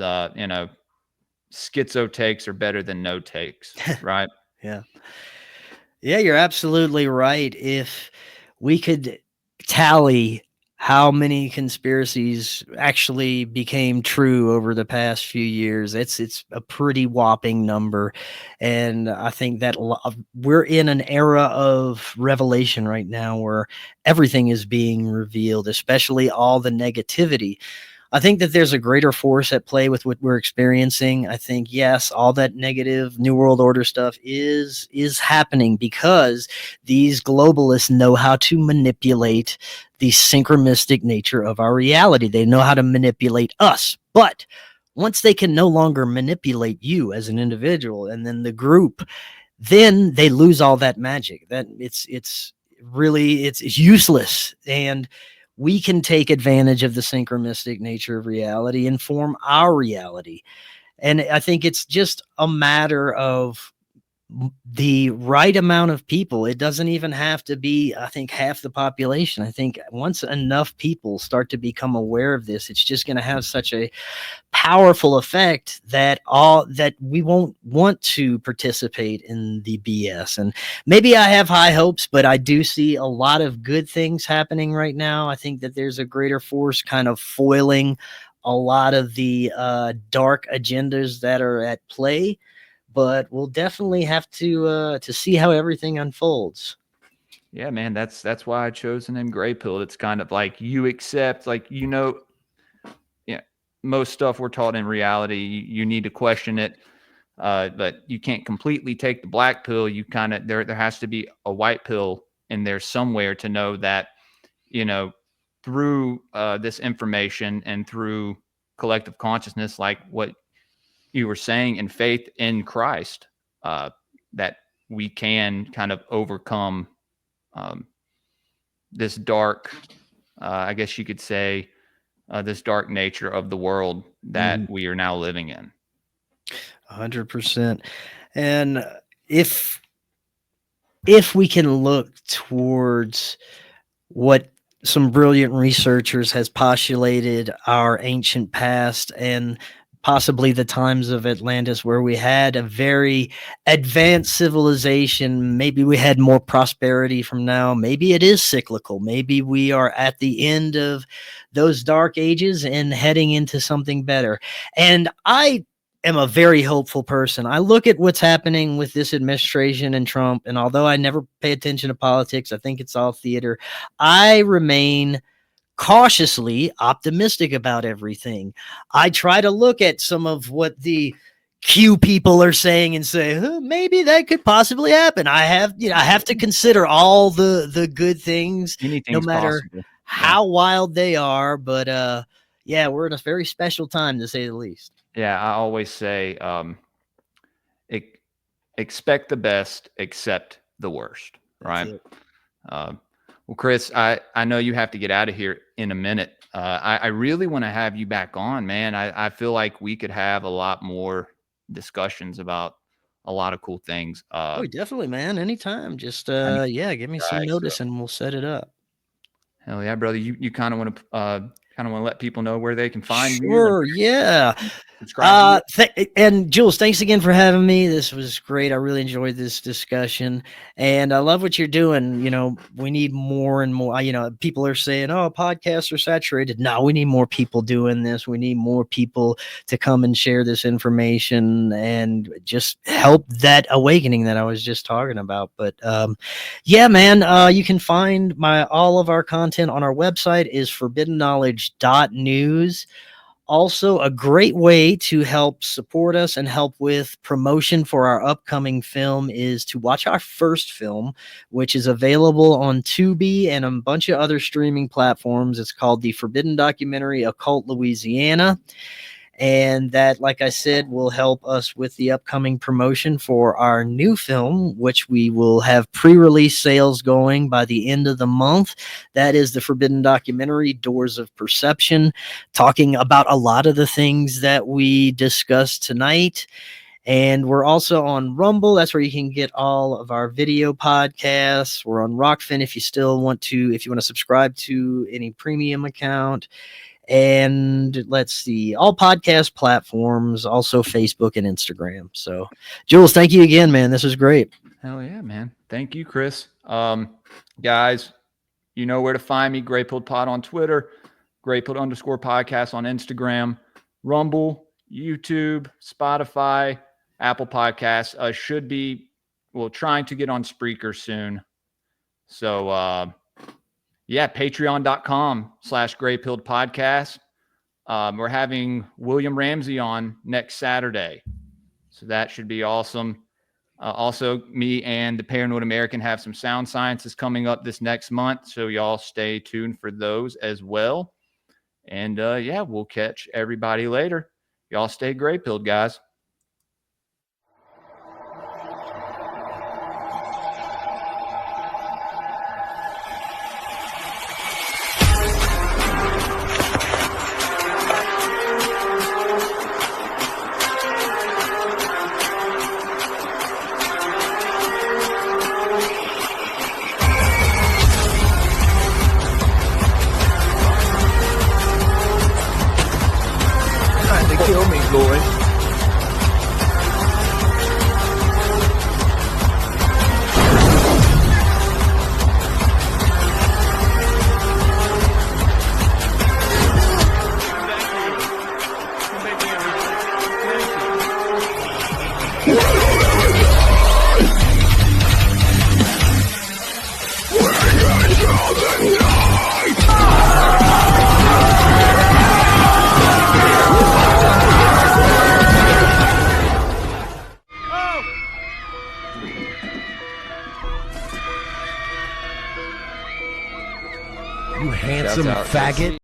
schizo takes are better than no takes, right? Yeah, you're absolutely right. If we could tally how many conspiracies actually became true over the past few years, it's a pretty whopping number. And I think that we're in an era of revelation right now where everything is being revealed, especially all the negativity. I think that there's a greater force at play with what we're experiencing. I think, yes, all that negative New World Order stuff is happening because these globalists know how to manipulate the synchromistic nature of our reality. They know how to manipulate us. But once they can no longer manipulate you as an individual and then the group, then they lose all that magic. That it's really it's useless. And we can take advantage of the synchromistic nature of reality and form our reality. And I think it's just a matter of the right amount of people. It doesn't even have to be, I think, half the population. I think once enough people start to become aware of this, it's just going to have such a powerful effect that we won't want to participate in the BS. And maybe I have high hopes, but I do see a lot of good things happening right now. I think that there's a greater force kind of foiling a lot of the dark agendas that are at play. But we'll definitely have to see how everything unfolds. Yeah, man, that's why I chose the name Gray Pilled. It's kind of like you accept, like, yeah, most stuff we're taught in reality, you need to question it, but you can't completely take the black pill. You kind of there has to be a white pill in there somewhere to know that, through this information and through collective consciousness, like what you were saying, in faith in Christ, that we can kind of overcome this dark, I guess you could say, this dark nature of the world that we are now living in. 100%. And if we can look towards what some brilliant researchers has postulated our ancient past and possibly the times of Atlantis where we had a very advanced civilization, maybe we had more prosperity from now, maybe it is cyclical, maybe we are at the end of those dark ages and heading into something better. And I am a very hopeful person. I look at what's happening with this administration and Trump, and although I never pay attention to politics, I think it's all theater, I remain cautiously optimistic about everything. I try to look at some of what the Q people are saying and say, maybe that could possibly happen. I have to consider all the good things, no matter how wild they are. But yeah, we're in a very special time, to say the least. Yeah, I always say, expect the best, accept the worst, right? Well, Chris, I know you have to get out of here in a minute. I really want to have you back on, man. I feel like we could have a lot more discussions about a lot of cool things. Oh, definitely, man. Anytime. Just give me some notice and we'll set it up. Hell yeah, brother. You kind of want to let people know where they can find you. Sure, yeah. Subscribe to you. And Jules, thanks again for having me. This was great. I really enjoyed this discussion, and I love what you're doing. We need more and more. People are saying, "Oh, podcasts are saturated." No, we need more people doing this. We need more people to come and share this information and just help that awakening that I was just talking about. But yeah, man, you can find all of our content on our website is forbiddenknowledge.news. Also, a great way to help support us and help with promotion for our upcoming film is to watch our first film, which is available on Tubi and a bunch of other streaming platforms. It's called The Forbidden Documentary Occult Louisiana. And that, like I said, will help us with the upcoming promotion for our new film, which we will have pre-release sales going by the end of the month. That is The Forbidden Documentary, Doors of Perception, talking about a lot of the things that we discussed tonight. And we're also on Rumble. That's where you can get all of our video podcasts. We're on Rockfin if you want to subscribe to any premium account. And let's see, all podcast platforms, also Facebook and Instagram. So, Jules, thank you again, man. This was great. Hell yeah, man. Thank you, Chris. Guys, you know where to find me. Greypilled Pod on Twitter, Greypilled_podcast on Instagram, Rumble, YouTube, Spotify, Apple Podcasts. Trying to get on Spreaker soon. So, yeah, patreon.com/greypilledpodcast. We're having William Ramsey on next Saturday, so that should be awesome. Also, me and the Paranoid American have some sound sciences coming up this next month, so y'all stay tuned for those as well. And yeah, we'll catch everybody later. Y'all stay gray-pilled, guys. Trying to kill me, boy. You handsome Shouts out. faggot.